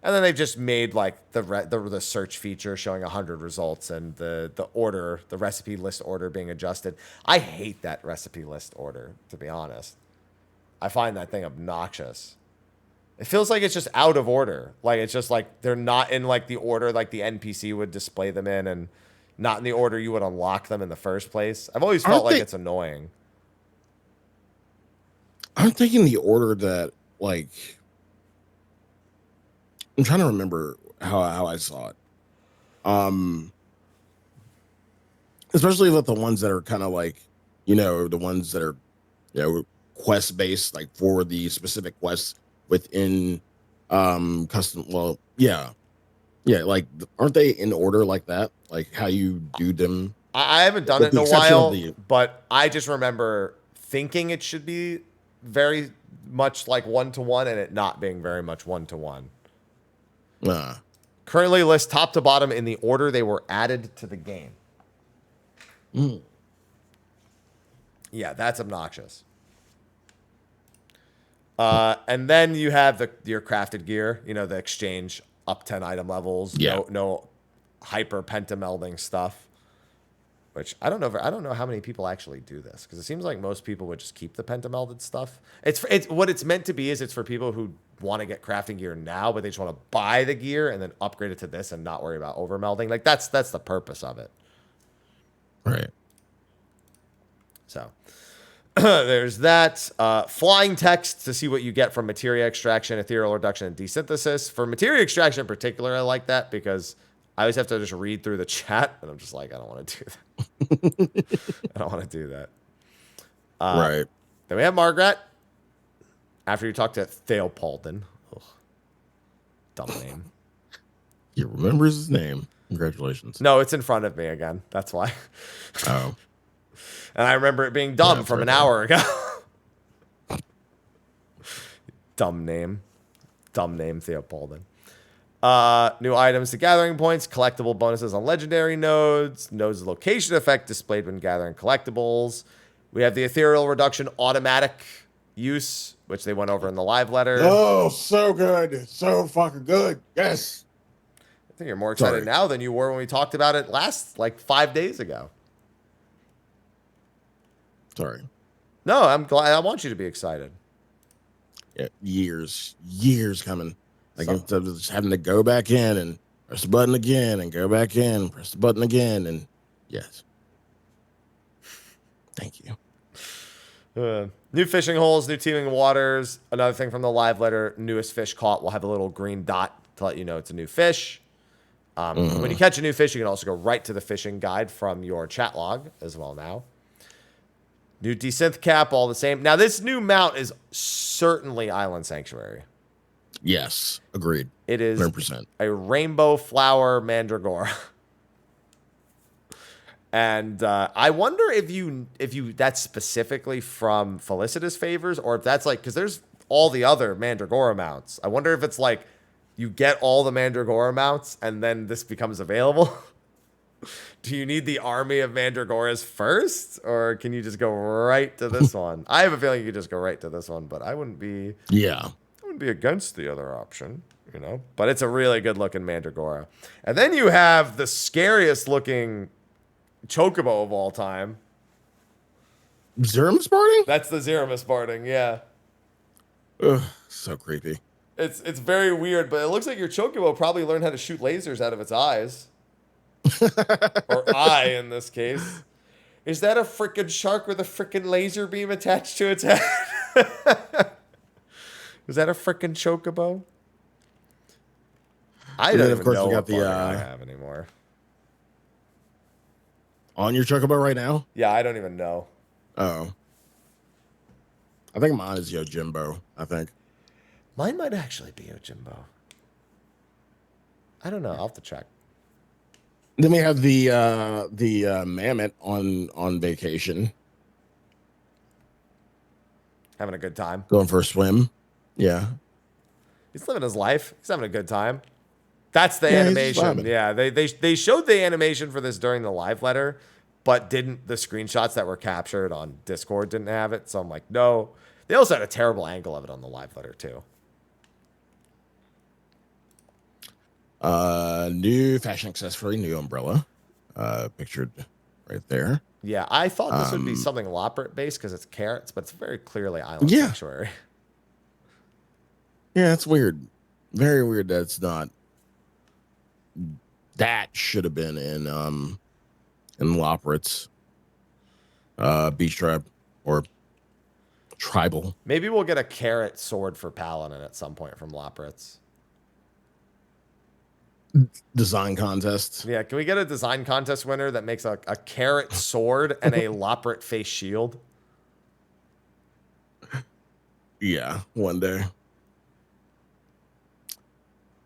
And then they've just made like the search feature showing 100 results and the recipe list order being adjusted. I hate that recipe list order, to be honest. I find that thing obnoxious. It feels like it's just out of order. Like it's just like they're not in like the order like the NPC would display them in, and not in the order you would unlock them in the first place. I've always felt like it's annoying. I'm thinking the order that like I'm trying to remember how I saw it. Especially with the ones that are kind of like, the ones that are, quest based, like for the specific quests within custom. Well, yeah, like aren't they in order like that? Like how you do them? I haven't done it in a while, but I just remember thinking it should be very much like 1-to-1 and it not being very much 1-to-1. Currently list top to bottom in the order they were added to the game. Yeah, that's obnoxious. And then you have your crafted gear, the exchange up 10 item levels. Yeah. No hyper pentamelding stuff, which I don't know how many people actually do this, because it seems like most people would just keep the pentamelded stuff. It's what it's meant to be is it's for people who want to get crafting gear now, but they just want to buy the gear and then upgrade it to this and not worry about overmelding. Like that's the purpose of it. Right. So there's that. Flying text to see what you get from materia extraction, ethereal reduction, and desynthesis. For materia extraction in particular, I like that because I always have to just read through the chat, and I'm just like, I don't want to do that. I don't want to do that. Right. Then we have Margaret. After you talk to Theopaldin. Dumb name. He remembers his name. Congratulations. No, it's in front of me again. That's why. Oh. And I remember it being dumb from an hour ago. Dumb name, Theopaldin. New items to gathering points, collectible bonuses on legendary nodes, nodes location effect displayed when gathering collectibles. We have the ethereal reduction automatic use, which they went over in the live letter. Oh, so good. So fucking good. Yes. I think you're more excited now than you were when we talked about it last, 5 days ago. Sorry. No, I'm glad. I want you to be excited. Yeah, years coming. Like instead of just having to go back in and press the button again and go back in, press the button again, and yes. Thank you. New fishing holes, new teeming waters. Another thing from the live letter, newest fish caught will have a little green dot to let you know it's a new fish. When you catch a new fish, you can also go right to the fishing guide from your chat log as well now. New desynth cap, all the same. Now, this new mount is certainly Island Sanctuary. Yes, agreed. It is 100%. a rainbow flower mandragora. And I wonder if you that's specifically from Felicita's favors, or if that's like, because there's all the other mandragora mounts. I wonder if it's like you get all the mandragora mounts and then this becomes available. Do you need the army of mandragoras first, or can you just go right to this one? I have a feeling you could just go right to this one, but I wouldn't be against the other option, you know. But it's a really good looking mandragora. And then you have the scariest looking chocobo of all time. Zeramus Barding? That's the Zeramus Barding, yeah. Ugh, so creepy. It's very weird, but it looks like your chocobo probably learned how to shoot lasers out of its eyes. Or eye in this case. Is that a freaking shark with a freaking laser beam attached to its head? Is that a freaking chocobo? I don't even know what I have anymore. On your chocobo right now? Yeah, I don't even know. Oh. I think mine is Yojimbo, I think. Mine might actually be Yojimbo. I don't know. I'll have to check. Then we have the mammoth on vacation. Having a good time. Going for a swim. Yeah. He's living his life. He's having a good time. That's the animation. Yeah, they showed the animation for this during the live letter, but didn't the screenshots that were captured on Discord didn't have it. So I'm like, no. They also had a terrible angle of it on the live letter too. New fashion accessory, new umbrella. Pictured right there. Yeah, I thought this would be something Loprit based because it's carrots, but it's very clearly Island Sanctuary. Yeah, it's weird. Very weird that it's not. That should have been in Loprit's beach tribe or tribal. Maybe we'll get a carrot sword for Paladin at some point from Loprit's. Design contest. Yeah, can we get a design contest winner that makes a carrot sword and a Loprit face shield? Yeah, one day.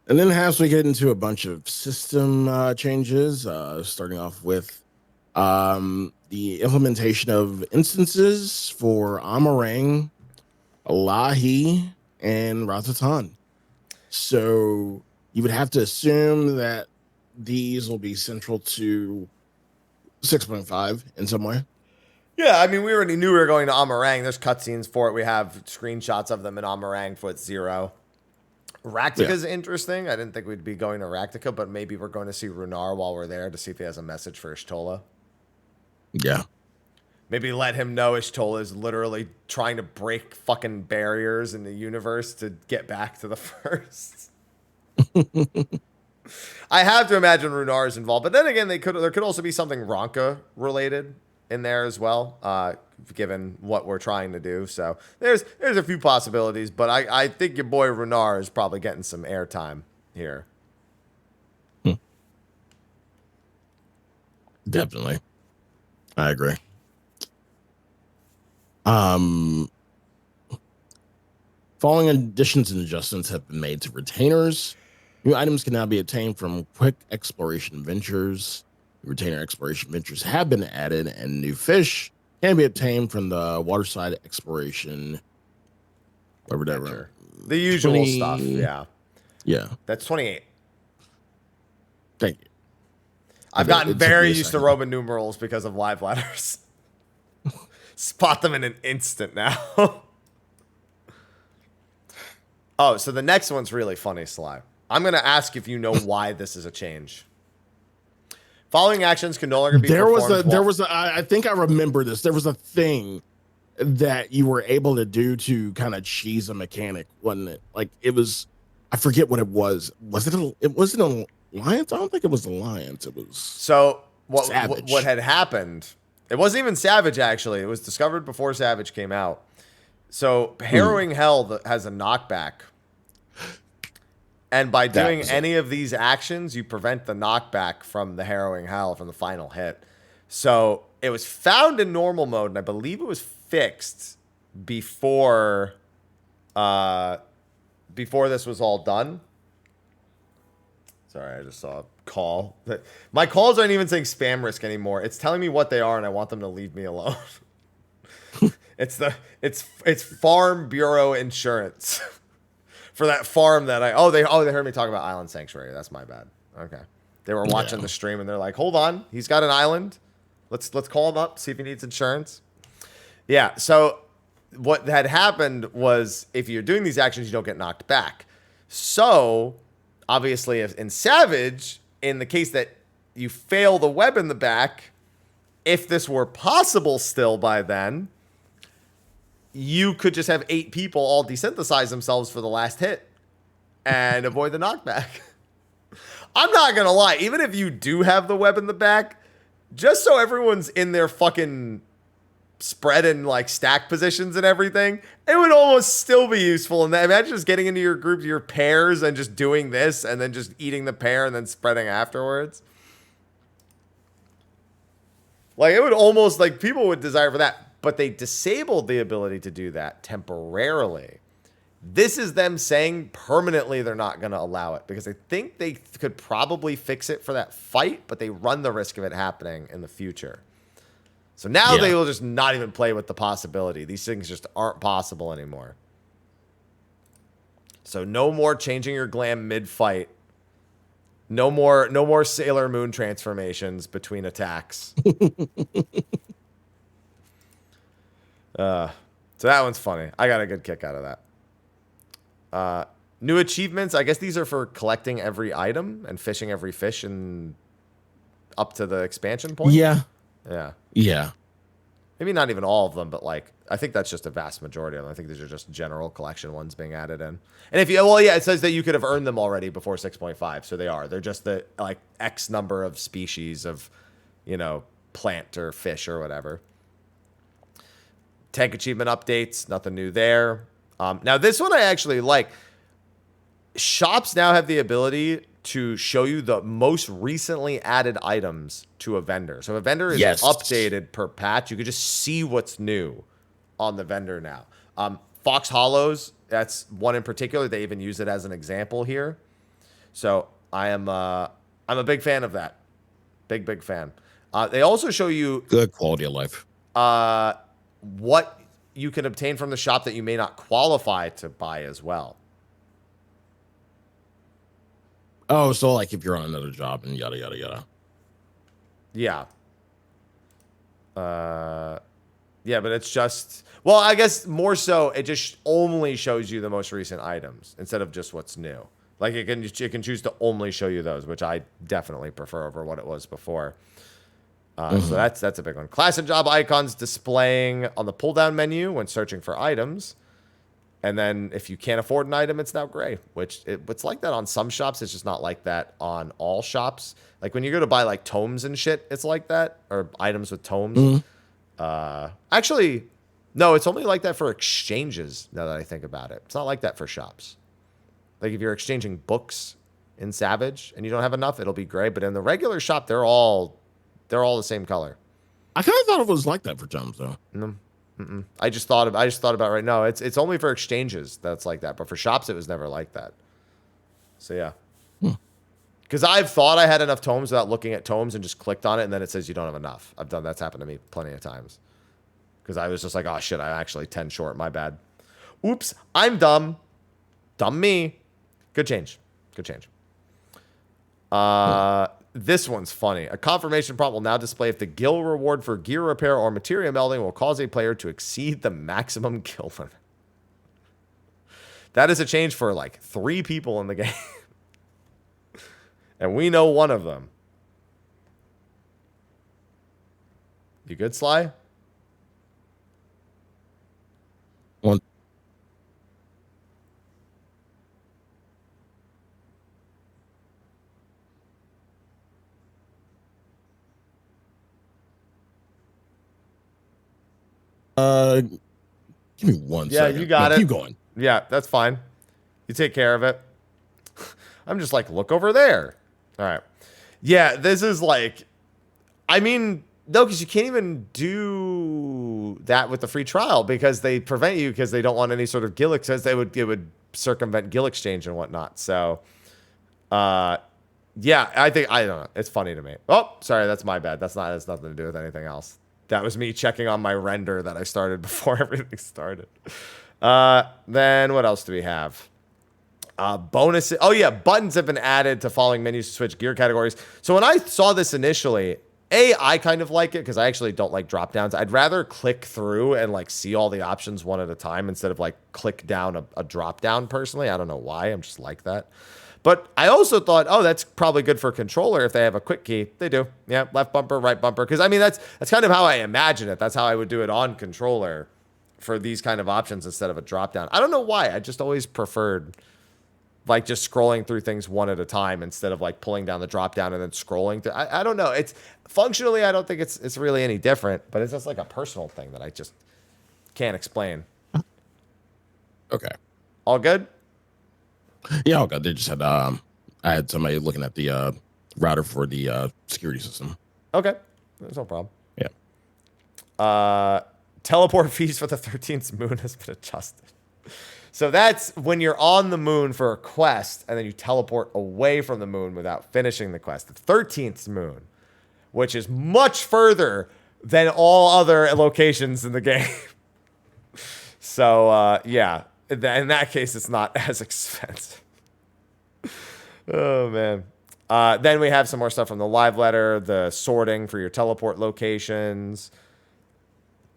And then as we get into a bunch of system changes, starting off with the implementation of instances for Amarang, Alahi, and Ratatan. So you would have to assume that these will be central to 6.5 in some way. Yeah, I mean, we already knew we were going to Amarang. There's cutscenes for it. We have screenshots of them in Amarang Foot 0. Raktica's interesting. I didn't think we'd be going to Raktica, but maybe we're going to see Runar while we're there to see if he has a message for Y'shtola. Yeah. Maybe let him know Y'shtola is literally trying to break fucking barriers in the universe to get back to the first. I have to imagine Runar is involved, but then again, there could also be something Ronka related in there as well, given what we're trying to do. So there's a few possibilities, but I think your boy Runar is probably getting some airtime here. Definitely. I agree. Following additions and adjustments have been made to retainers. New items can now be obtained from quick exploration ventures. Retainer exploration ventures have been added, and new fish can be obtained from the waterside exploration. Whatever. The usual stuff, yeah. Yeah. That's 28. Thank you. I've gotten very used to Roman numerals because of live letters. Spot them in an instant now. Oh, so the next one's really funny, Sly. I'm going to ask if you know why this is a change. Following actions can no longer be performed. I think I remember this. There was a thing that you were able to do to kind of cheese a mechanic, wasn't it? Like it was, I forget what it was. It wasn't an alliance. I don't think it was alliance. It was so what had happened It wasn't even Savage, actually. It was discovered before Savage came out. So Harrowing Hell has a knockback. And by doing any of these actions, you prevent the knockback from the Harrowing Hell from the final hit. So it was found in normal mode, and I believe it was fixed before this was all done. Sorry, I just saw a call. My calls aren't even saying spam risk anymore. It's telling me what they are, and I want them to leave me alone. It's Farm Bureau Insurance. For that farm that they heard me talk about Island Sanctuary. That's my bad. Okay. They were watching the stream and they're like, hold on, he's got an island. Let's call him up, see if he needs insurance. Yeah, so what had happened was if you're doing these actions, you don't get knocked back. So obviously if in Savage, in the case that you fail the web in the back, if this were possible still by then, you could just have 8 people all desynthesize themselves for the last hit and avoid the knockback. I'm not going to lie. Even if you do have the web in the back, just so everyone's in their fucking spread and like stack positions and everything, it would almost still be useful. And imagine just getting into your group, your pairs, and just doing this and then just eating the pair and then spreading afterwards. Like it would almost like people would desire for that. But they disabled the ability to do that temporarily. This is them saying permanently they're not going to allow it because I think they could probably fix it for that fight, but they run the risk of it happening in the future. So now they will just not even play with the possibility. These things just aren't possible anymore. So no more changing your glam mid-fight. No more Sailor Moon transformations between attacks. So that one's funny. I got a good kick out of that. New achievements. I guess these are for collecting every item and fishing every fish and up to the expansion point. Yeah. Maybe not even all of them, but like I think that's just a vast majority of them. I think these are just general collection ones being added in. And it says that you could have earned them already before 6.5, so they are. They're just the like X number of species of, plant or fish or whatever. Tank achievement updates, nothing new there. Now, this one I actually like. Shops now have the ability to show you the most recently added items to a vendor. So if a vendor is updated per patch, you could just see what's new on the vendor now. Fox Hollows, that's one in particular. They even use it as an example here. So I'm a big fan of that. Big fan. They also show you good quality of life. What you can obtain from the shop that you may not qualify to buy as well. Oh, so like if you're on another job and yada, yada, yada. Yeah. Yeah, but it's just, well, I guess more so it just only shows you the most recent items instead of just what's new. Like it can choose to only show you those, which I definitely prefer over what it was before. So that's a big one. Class and job icons displaying on the pull-down menu when searching for items. And then if you can't afford an item, it's now gray, which it's like that on some shops. It's just not like that on all shops. Like when you go to buy like tomes and shit, it's like that, or items with tomes. Actually, no, it's only like that for exchanges now that I think about it. It's not like that for shops. Like if you're exchanging books in Savage and you don't have enough, it'll be gray. But in the regular shop, they're all the same color. I kind of thought it was like that for tomes though. I just thought about right now. It's only for exchanges that's like that, but for shops it was never like that. So yeah, because I've thought I had enough tomes without looking at tomes and just clicked on it, and then it says you don't have enough. That's happened to me plenty of times because I was just like, oh shit, I'm actually 10 short. My bad. Oops, I'm dumb. Dumb me. Good change. This one's funny. A confirmation prompt will now display if the gil reward for gear repair or materia melding will cause a player to exceed the maximum gil limit. That is a change for like 3 people in the game. And we know one of them. You good, Sly? One. Give me one Yeah, second. you got No, it. Keep going. Yeah, that's fine. You take care of it. I'm just like, look over there. All right. Yeah, this is like, I mean, no, because you can't even do that with the free trial because they prevent you because they don't want any sort of guild exchange. It would circumvent guild exchange and whatnot. So, yeah, I don't know. It's funny to me. Oh, sorry, that's my bad. That's nothing to do with anything else. That was me checking on my render that I started before everything started. Then what else do we have? Bonuses. Oh yeah, buttons have been added to following menus to switch gear categories. So when I saw this initially, I kind of like it because I actually don't like drop downs. I'd rather click through and like see all the options one at a time instead of like click down a drop down personally. I don't know why. I'm just like that. But I also thought, oh, that's probably good for a controller if they have a quick key. They do. Yeah, left bumper, right bumper. Because I mean, that's kind of how I imagine it. That's how I would do it on controller for these kind of options instead of a drop down. I don't know why. I just always preferred like just scrolling through things one at a time instead of like pulling down the drop down and then scrolling through. I don't know. It's functionally, I don't think it's really any different, but it's just like a personal thing that I just can't explain. Okay. All good? Yeah, all good. They just had I had somebody looking at the router for the security system. Okay. There's no problem. Yeah. Teleport fees for the 13th moon has been adjusted. So that's when you're on the moon for a quest and then you teleport away from the moon without finishing the quest. The 13th moon, which is much further than all other locations in the game. So, yeah, in that case, it's not as expensive. Oh, man. Then we have some more stuff from the live letter, the sorting for your teleport locations.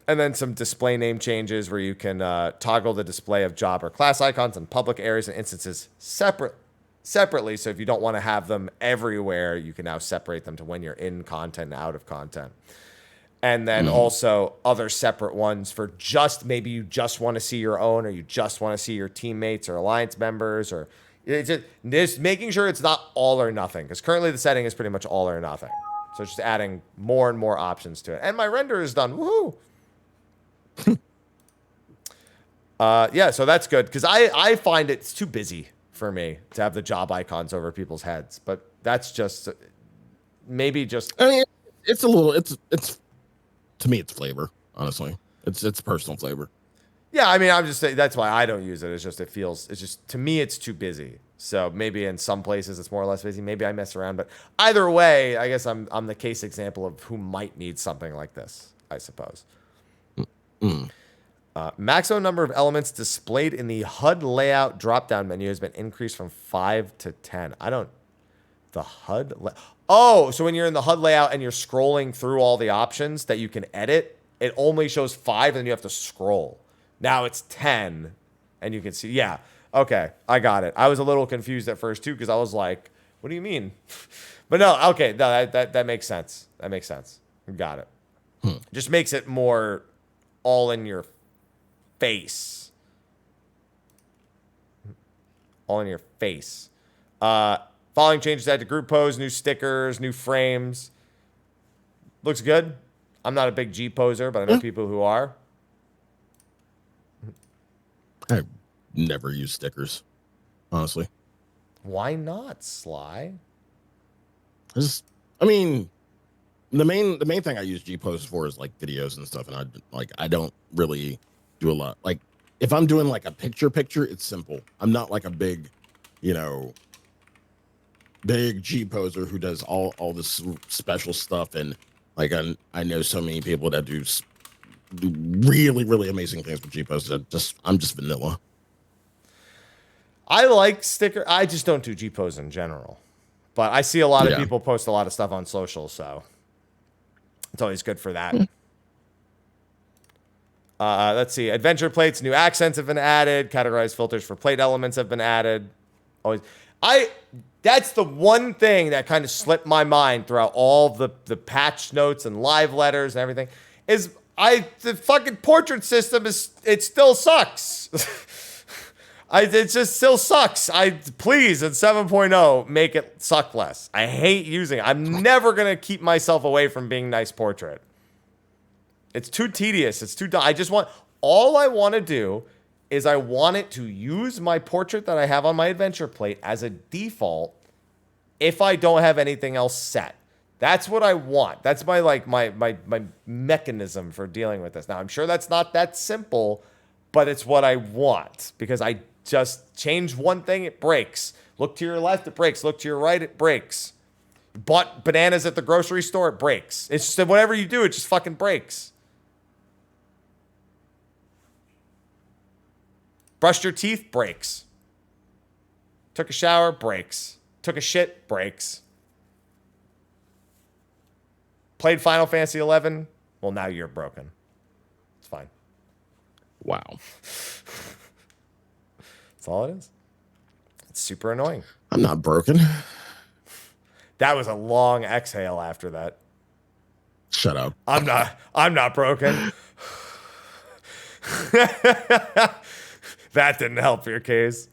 And then some display name changes where you can toggle the display of job or class icons in public areas and instances separately. So if you don't want to have them everywhere, you can now separate them to when you're in content and out of content. And then also other separate ones for just maybe you just want to see your own or you just want to see your teammates or alliance members or it's just making sure it's not all or nothing. Because currently the setting is pretty much all or nothing. So just adding more and more options to it. And my render is done. Woohoo! Yeah, so that's good because I find it's too busy for me to have the job icons over people's heads, but that's just maybe just. I mean, it's a little. It's to me, it's flavor. Honestly, it's personal flavor. Yeah, I mean, I'm just saying that's why I don't use it. It's just it's just to me it's too busy. So maybe in some places it's more or less busy. Maybe I mess around, but either way, I guess I'm the case example of who might need something like this. I suppose. Maximum number of elements displayed in the HUD layout drop-down menu has been increased from 5 to 10. The HUD. So when you're in the HUD layout and you're scrolling through all the options that you can edit, it only shows 5 and you have to scroll. Now it's 10 and you can see. Yeah. Okay. I got it. I was a little confused at first too because I was like, what do you mean? But no. Okay. No, that makes sense. That makes sense. Got it. Just makes it more all in your face. All in your face. Following changes add to group pose, new stickers, new frames. Looks good. I'm not a big G poser, but I know people who are. I never use stickers, honestly. Why not, Sly? I mean, the main thing I use G poses for is like videos and stuff, and I don't really do a lot. Like if I'm doing like a picture, it's simple. I'm not like a big G poser who does all this special stuff, and like I know so many people that do really, really amazing things with G poses. I'm just vanilla. I like sticker. I just don't do G pose in general, but I see a lot of people post a lot of stuff on social, so it's always good for that. Let's see. Adventure plates, new accents have been added. Categorized filters for plate elements have been added. That's the one thing that kind of slipped my mind throughout all the patch notes and live letters and everything is the fucking portrait system it still sucks. It just still sucks. Please in 7.0 make it suck less. I hate using it. I'm never gonna keep myself away from being nice portrait. It's too tedious. It's too dumb. All I want to do is I want it to use my portrait that I have on my adventure plate as a default if I don't have anything else set. That's what I want. That's my mechanism for dealing with this. Now, I'm sure that's not that simple, but it's what I want because I just change one thing, it breaks. Look to your left, it breaks. Look to your right, it breaks. Bought bananas at the grocery store, it breaks. It's just whatever you do, it just fucking breaks. Brushed your teeth, breaks. Took a shower, breaks. Took a shit, breaks. Played Final Fantasy 11. Well, now you're broken. It's fine. Wow. That's all it is. It's super annoying. I'm not broken. That was a long exhale after that. Shut up. I'm not broken. That didn't help your case.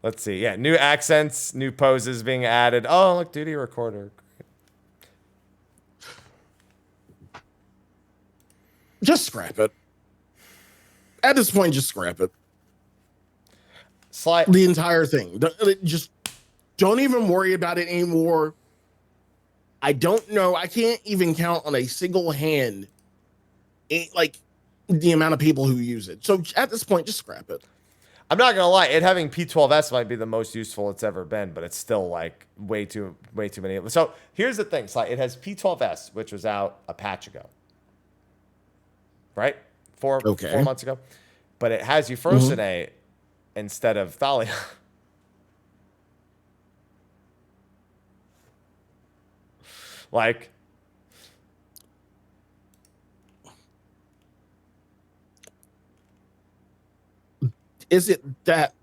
Let's see. Yeah, new accents, new poses being added. Oh, look, duty recorder. Just scrap it. At this point, just scrap it. The entire thing. Just don't even worry about it anymore. I don't know. I can't even count on a single hand like the amount of people who use it. So at this point, just scrap it. I'm not gonna lie, it having P12S might be the most useful it's ever been, but it's still like way too many. So here's the thing, Sly. It has P12S, which was out a patch ago, right? 4 months ago, but it has Euphrosyne instead of Thalia. Like, is it that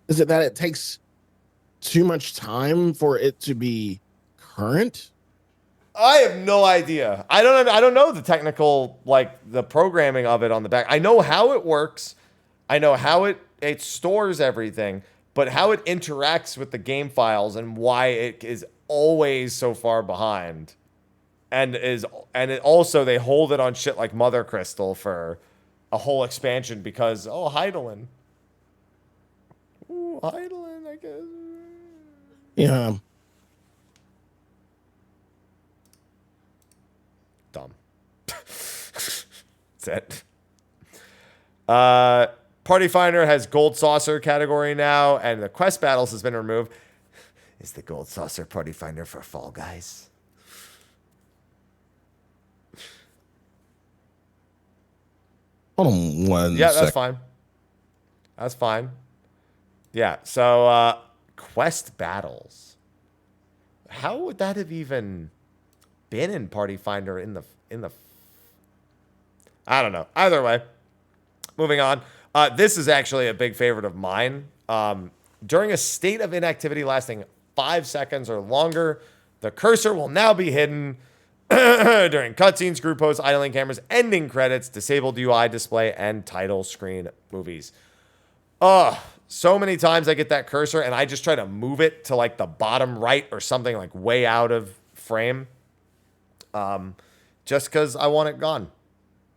it takes too much time for it to be current? I have no idea. I don't know the technical, like the programming of it on the back. I know how it works. I know how it stores everything, but how it interacts with the game files and why it is always so far behind. And it also, they hold it on shit like Mother Crystal for a whole expansion because, Hydaelyn. Ooh, Hydaelyn, I guess. Yeah. Dumb. That's it. Party Finder has Gold Saucer category now, and the Quest Battles has been removed. Is the Gold Saucer Party Finder for Fall Guys? Hold on one Yeah, sec. that's fine. That's fine. Yeah, so Quest Battles. How would that have even been in Party Finder in the I don't know. Either way, moving on. This is actually a big favorite of mine. During a state of inactivity lasting 5 seconds or longer, the cursor will now be hidden during cutscenes, group posts, idling cameras, ending credits, disabled UI display, and title screen movies. So many times I get that cursor and I just try to move it to like the bottom right or something like way out of frame. Just because I want it gone.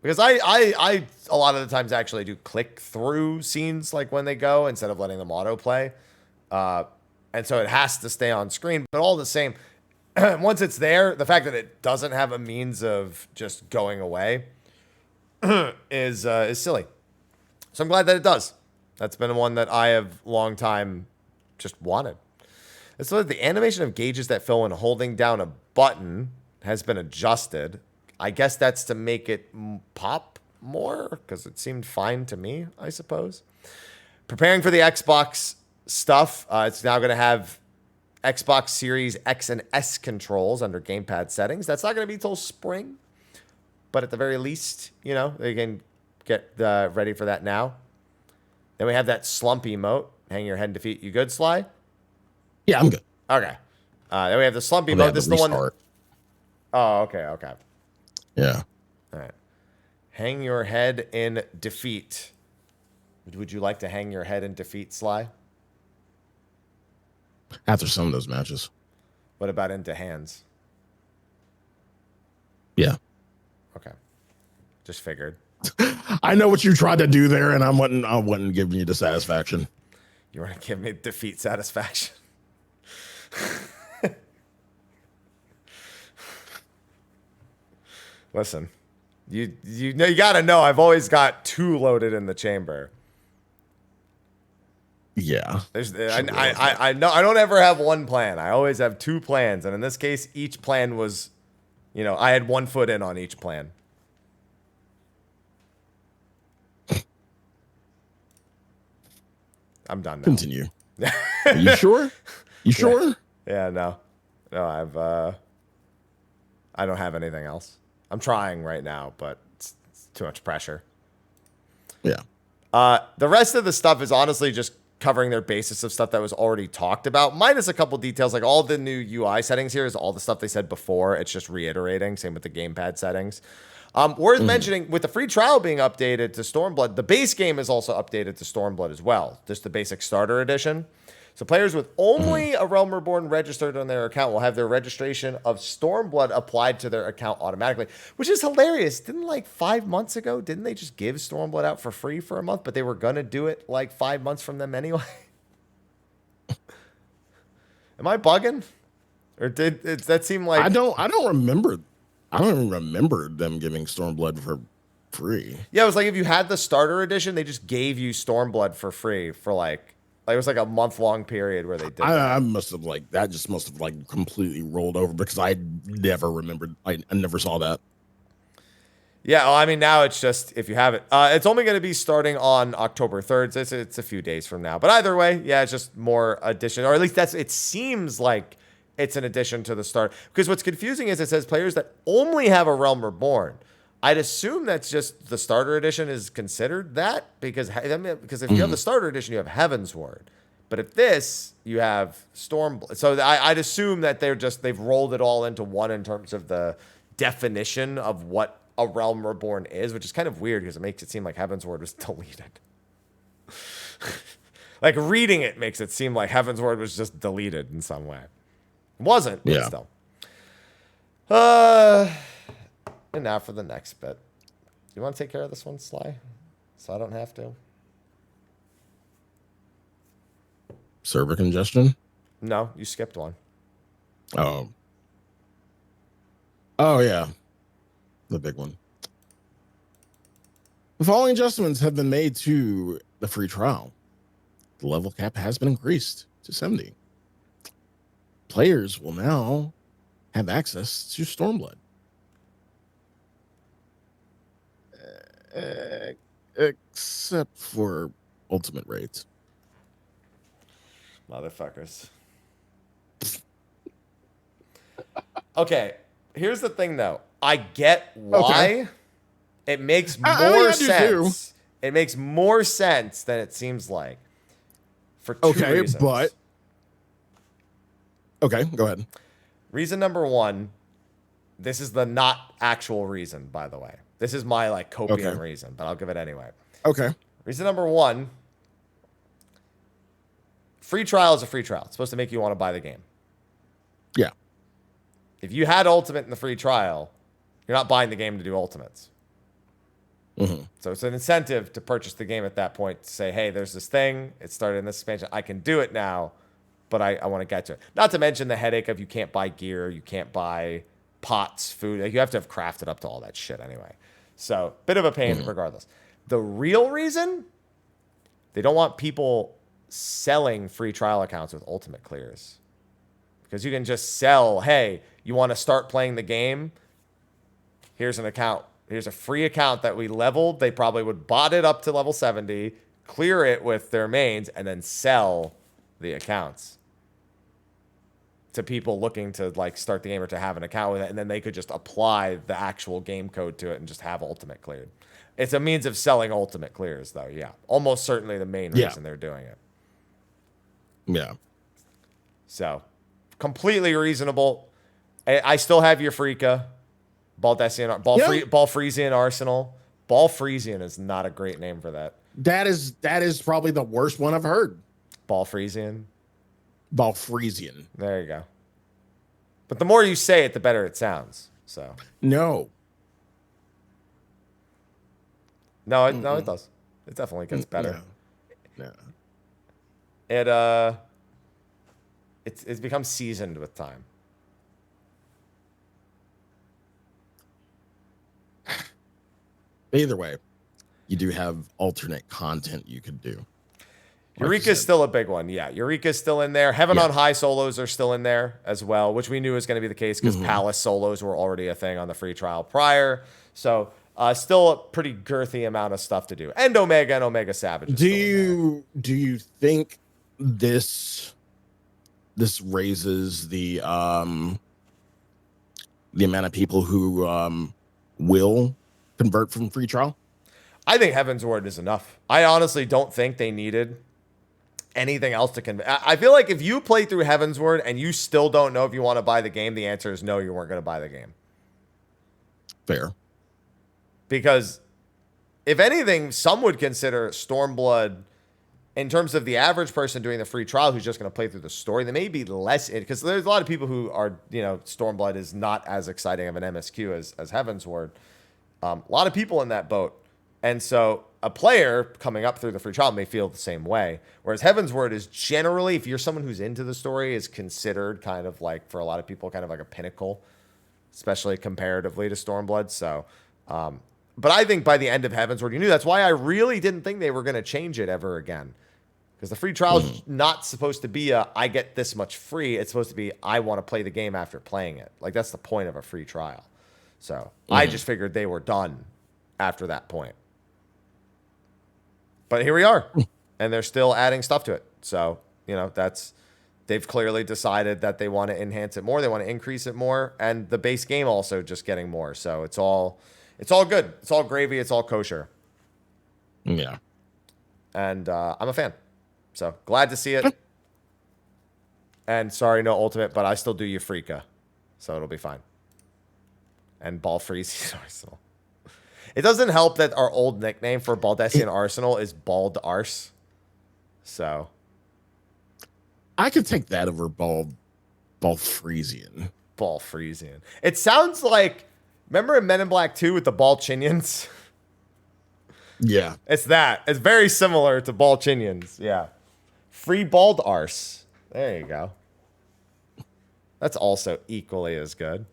Because I a lot of the times actually do click through scenes like when they go instead of letting them autoplay. And so it has to stay on screen. But all the same, once it's there, the fact that it doesn't have a means of just going away is silly. So I'm glad that it does. That's been one that I have long time just wanted. It's like the animation of gauges that fill when holding down a button has been adjusted. I guess that's to make it pop more because it seemed fine to me, I suppose. Preparing for the Xbox stuff. It's now going to have Xbox Series X and S controls under gamepad settings. That's not going to be till spring, but at the very least, they can get ready for that now. Then we have that slump emote. Hang your head and defeat. You good, Sly? Yeah, I'm good. Okay. Then we have the slump emote. This is the one. Oh, okay. Yeah. All right. Hang your head in defeat. Would you like to hang your head in defeat, Sly? After some of those matches. What about into hands? Yeah. Okay. Just figured. I know what you tried to do there, and I wasn't giving you the satisfaction. You want to give me defeat satisfaction? Listen, you know, you got to know I've always got 2 loaded in the chamber. Yeah. I know I don't ever have one plan. I always have 2 plans, and in this case, each plan was, you know, I had 1 foot in on each plan. I'm done now. Continue. Are you sure? You sure? Yeah, no, I don't have anything else. I'm trying right now, but it's too much pressure. Yeah. The rest of the stuff is honestly just covering their basis of stuff that was already talked about, minus a couple details. Like all the new UI settings here is all the stuff they said before. It's just reiterating. Same with the gamepad settings. Worth mentioning, with the free trial being updated to Stormblood, the base game is also updated to Stormblood as well, just the basic starter edition. So players with only a Realm Reborn registered on their account will have their registration of Stormblood applied to their account automatically, which is hilarious. Didn't like 5 months ago, didn't they just give Stormblood out for free for a month, but they were going to do it like 5 months from them anyway? Am I bugging? Or did that seem like... I don't remember. I don't even remember them giving Stormblood for free. Yeah, it was like if you had the starter edition, they just gave you Stormblood for free for like it was like a month-long period where they did I must have that just must have completely rolled over because I never remembered. I never saw that. Yeah, well, I mean, now it's just if you have it. It's only going to be starting on October 3rd. So it's a few days from now. But either way, yeah, it's just more addition, or at least it seems like it's an addition to the start. Because what's confusing is it says players that only have a Realm Reborn. I'd assume that's just the starter edition is considered that because if you have the starter edition, you have Heaven's Word. But if this, you have Storm. So I'd assume that they've rolled it all into one in terms of the definition of what a Realm Reborn is, which is kind of weird because it makes it seem like Heaven's Word was deleted. Like reading it makes it seem like Heaven's Word was just deleted in some way. It wasn't, but still. And now for the next bit. You want to take care of this one, Sly? So I don't have to? Server congestion? No, you skipped one. Oh. Oh, yeah. The big one. The following adjustments have been made to the free trial. The level cap has been increased to 70. Players will now have access to Stormblood. Except for ultimate raids. Motherfuckers. Okay, here's the thing, though. I get why. It makes more sense. It makes more sense than it seems like. For two reasons. But... Okay, go ahead. Reason number one, this is the not actual reason, by the way. This is my copium reason, but I'll give it anyway. Okay. Reason number one, free trial is a free trial. It's supposed to make you want to buy the game. Yeah. If you had Ultimate in the free trial, you're not buying the game to do Ultimates. Mm-hmm. So it's an incentive to purchase the game at that point to say, hey, there's this thing. It started in this expansion. I can do it now, but I want to get to it. Not to mention the headache of you can't buy gear. You can't buy pots, food. You have to have crafted up to all that shit anyway. So bit of a pain regardless. The real reason, they don't want people selling free trial accounts with ultimate clears. Because you can just sell, hey, you want to start playing the game? Here's an account. Here's a free account that we leveled. They probably would bot it up to level 70, clear it with their mains, and then sell the accounts to people looking to start the game or to have an account with it, and then they could just apply the actual game code to it and just have ultimate cleared. It's a means of selling ultimate clears, though. Yeah, almost certainly the main reason they're doing it. Yeah. So, completely reasonable. I still have your Freaka, Balfreesian Arsenal. Balfreesian is not a great name for that. That is probably the worst one I've heard. Balfreesian. Balfresian. There you go. But the more you say it, the better it sounds. So No. no, it does. It definitely gets better. No. It's become seasoned with time. Either way, you do have alternate content you could do. Eureka's still a big one. Yeah, Eureka's still in there. Heaven on High solos are still in there as well, which we knew was going to be the case because Palace solos were already a thing on the free trial prior. So still a pretty girthy amount of stuff to do. And Omega Savage. Do you think this raises the amount of people who will convert from free trial? I think Heaven's Word is enough. I honestly don't think they needed anything else to convert. I feel like if you play through Heaven's Word and you still don't know if you want to buy the game, the answer is no, you weren't going to buy the game. Fair. Because if anything, some would consider Stormblood, in terms of the average person doing the free trial who's just going to play through the story, they may be less, because there's a lot of people who are, Stormblood is not as exciting of an MSQ as Heaven's Word. A lot of people in that boat. And so a player coming up through the free trial may feel the same way. Whereas Heaven's Word is generally, if you're someone who's into the story, is considered kind of like, for a lot of people, kind of like a pinnacle, especially comparatively to Stormblood. So, but I think by the end of Heaven's Word, you knew. That's why I really didn't think they were going to change it ever again. Because the free trial is not supposed to be I get this much free. It's supposed to be, I want to play the game after playing it. Like, that's the point of a free trial. So I just figured they were done after that point. But here we are, and they're still adding stuff to it. So, they've clearly decided that they want to enhance it more. They want to increase it more. And the base game also just getting more. So it's all good. It's all gravy. It's all kosher. Yeah. And I'm a fan. So glad to see it. And sorry, no ultimate, but I still do Eureka. So it'll be fine. And Balfresian Arsenal. It doesn't help that our old nickname for Baldessian Arsenal is Bald Arse. So I could take that over Balfresian. Balfresian. It sounds like, remember in Men in Black 2 with the Balchinians? Yeah. It's that. It's very similar to Balchinians. Yeah. Free Bald Arse. There you go. That's also equally as good.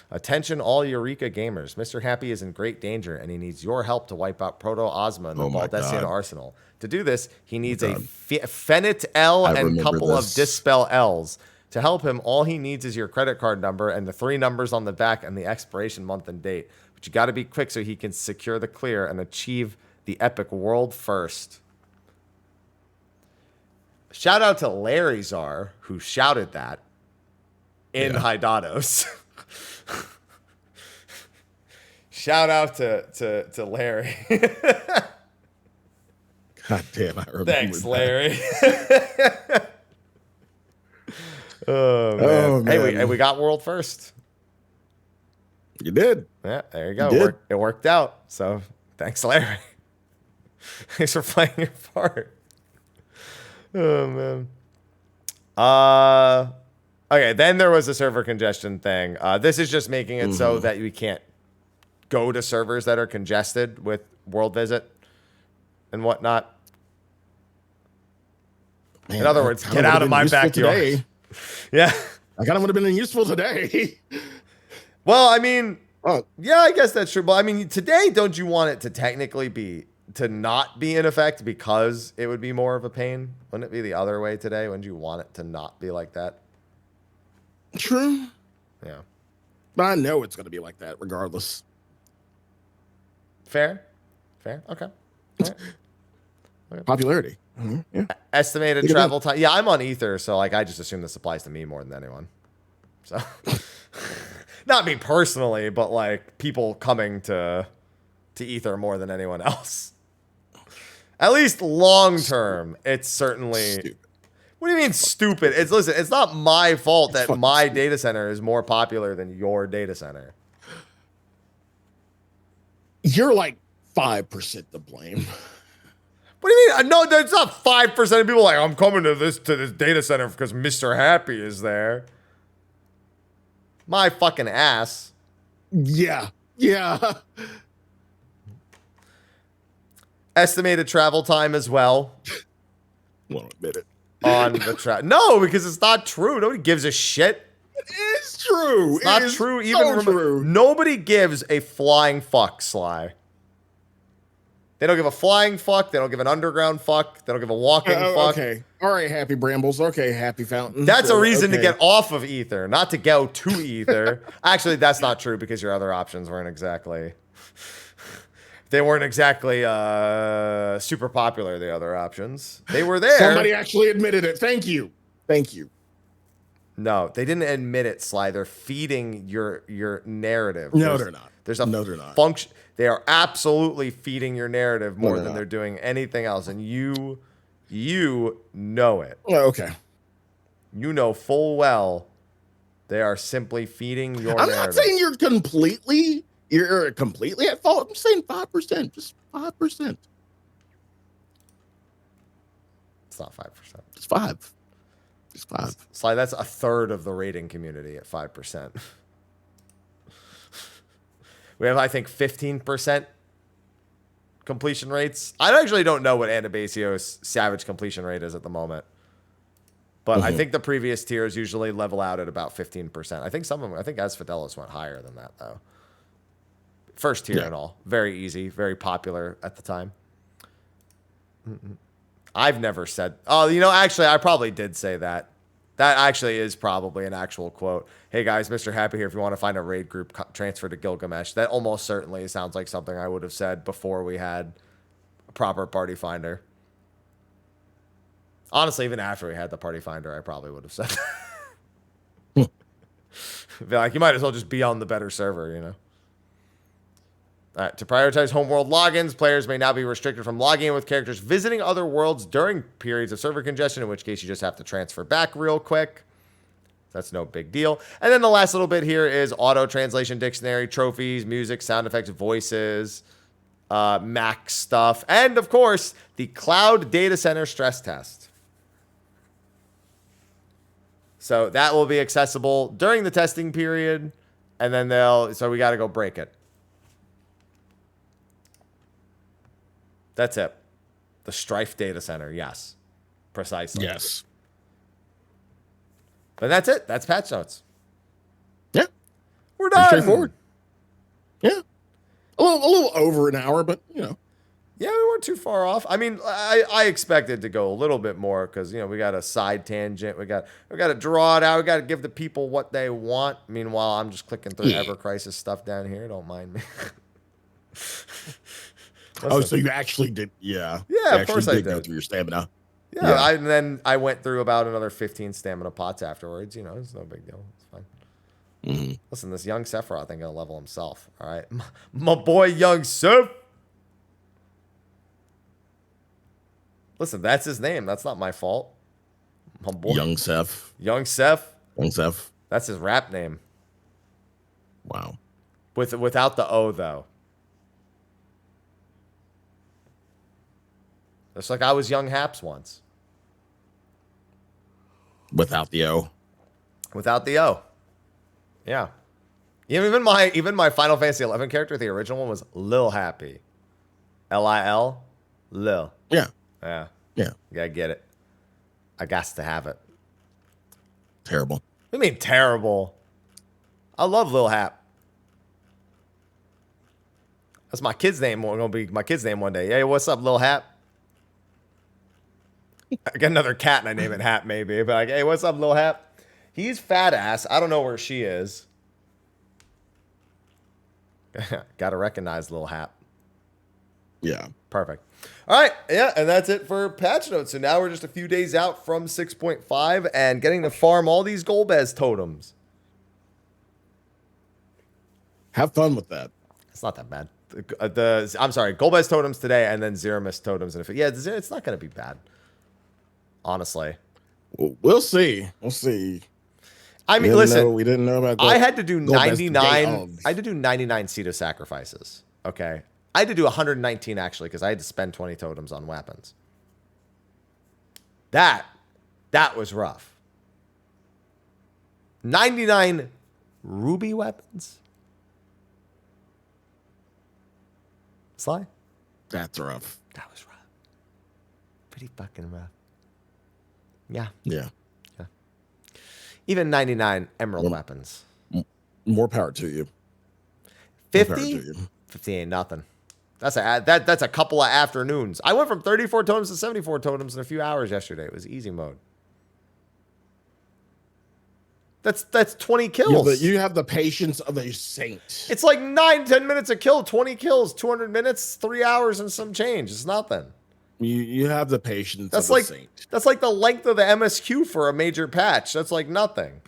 Attention all Eureka gamers. Mr. Happy is in great danger, and he needs your help to wipe out Proto-Ozma in the Baldessian Arsenal. To do this, he needs a Fenit L and couple of Dispel Ls. To help him, all he needs is your credit card number and the 3 numbers on the back and the expiration month and date. But you got to be quick so he can secure the clear and achieve the epic world first. Shout out to Larry Czar, who shouted that in Hydados. Shout out to Larry. God damn, I remember. Thanks, that. Larry. Oh, man. Hey, we got world first. You did. Yeah, there you go. It worked out. So thanks, Larry. Thanks for playing your part. Oh, man. Okay, then there was a server congestion thing. This is just making it so that we can't go to servers that are congested with World Visit and whatnot. Man, in other words, get out of my backyard. Today. Yeah. I kind of would have been useful today. Well, I mean, yeah, I guess that's true. But I mean, today, don't you want it to technically be, to not be in effect because it would be more of a pain? Wouldn't it be the other way today? Wouldn't you want it to not be like that? True. Yeah. But I know it's going to be like that regardless. Fair. Okay. All right. Popularity. Yeah. Estimated travel time. Yeah, I'm on Ether, so like I just assume this applies to me more than anyone. So, not me personally, but like people coming to Ether more than anyone else. At least long term, it's certainly. Stupid. What do you mean stupid? It's not my fault that my data center is more popular than your data center. You're like 5% to blame. What do you mean? No, there's not 5% of people like, I'm coming to this data center because Mr. Happy is there. My fucking ass. Yeah. Estimated travel time as well. Won't admit it. On the no, because it's not true. Nobody gives a shit. It is true. It's not true. Even true. Nobody gives a flying fuck, Sly. They don't give a flying fuck. They don't give an underground fuck. They don't give a walking fuck. Okay. All right, Happy Brambles. Okay, Happy Fountain. That's a reason to get off of Ether, not to go to Ether. Actually, that's not true because your other options weren't exactly... They weren't exactly super popular, the other options. They were there. Somebody actually admitted it. Thank you. No, they didn't admit it, Sly. They're feeding your narrative. No, they're not. They're not. Function. They are absolutely feeding your narrative more than they're doing anything else, and you know it. Okay. You know full well they are simply feeding your narrative. I'm not saying you're completely at fault. I'm saying 5%, just 5%. It's not 5%. It's 5. It's 5. Sly, that's a third of the rating community at 5%. We have, I think, 15% completion rates. I actually don't know what Anabasio's savage completion rate is at the moment. But I think the previous tiers usually level out at about 15%. I think Asfidelis went higher than that, though. First tier and all. Very easy, very popular at the time. I've never said... Oh, actually, I probably did say that. That actually is probably an actual quote. Hey, guys, Mr. Happy here. If you want to find a raid group, transfer to Gilgamesh. That almost certainly sounds like something I would have said before we had a proper party finder. Honestly, even after we had the party finder, I probably would have said that. Be like, you might as well just be on the better server, All right, to prioritize homeworld logins, players may now be restricted from logging in with characters visiting other worlds during periods of server congestion, in which case you just have to transfer back real quick. That's no big deal. And then the last little bit here is auto translation dictionary, trophies, music, sound effects, voices, Mac stuff, and of course, the cloud data center stress test. So that will be accessible during the testing period, and then so we got to go break it. That's it. The Strife data center, yes. Precisely. Yes. But that's it. That's patch notes. Yeah. We're done. Straightforward. Yeah. A little over an hour, but, Yeah, we weren't too far off. I mean, I expected to go a little bit more because, we got a side tangent. We got to draw it out. We got to give the people what they want. Meanwhile, I'm just clicking through Ever Crisis stuff down here. Don't mind me. So you actually did, Yeah, of course I did. Go through your stamina. Yeah. And then I went through about another 15 stamina pots afterwards. It's no big deal. It's fine. Mm-hmm. Listen, this young Sephiroth ain't gonna level himself. All right, my boy, young Seph. Listen, that's his name. That's not my fault. My boy, Young Seph. Young Seph. Young Seph. That's his rap name. Wow. Without the O though. It's like I was young Haps once. Without the O. Without the O. Yeah. Even my Final Fantasy 11 character, the original one, was Lil Happy. Lil. Lil. Yeah. Yeah. Yeah. You gotta get it. I got to have it. Terrible. What do you mean terrible? I love Lil Hap. That's my kid's name. Gonna be my kid's name one day. Hey, what's up, Lil Hap? I got another cat and I name it Hap maybe. But like, hey, what's up, Lil Hap? He's fat ass. I don't know where she is. Gotta recognize Lil Hap. Yeah. Perfect. All right. Yeah, and that's it for patch notes. So now we're just a few days out from 6.5 and getting to farm all these Golbez totems. Have fun with that. It's not that bad. I'm sorry, Golbez totems today and then Zeramis totems. And it's not going to be bad. Honestly. We'll see. We'll see. I mean, listen. We didn't know about that. I had to do 99. I had to do 99 Cidus sacrifices. Okay. I had to do 119 actually because I had to spend 20 totems on weapons. That was rough. 99 ruby weapons. Sly? That's rough. That was rough. Pretty fucking rough. Yeah. Yeah. Even 99 emerald weapons. More power to you. 50? 50 ain't nothing. That's a couple of afternoons. I went from 34 totems to 74 totems in a few hours yesterday. It was easy mode. That's 20 kills. You have the patience of a saint. It's like 9-10 minutes a kill, 20 kills, 200 minutes, 3 hours and some change. It's nothing. You have the patience of a saint. That's like the length of the MSQ for a major patch. That's like nothing.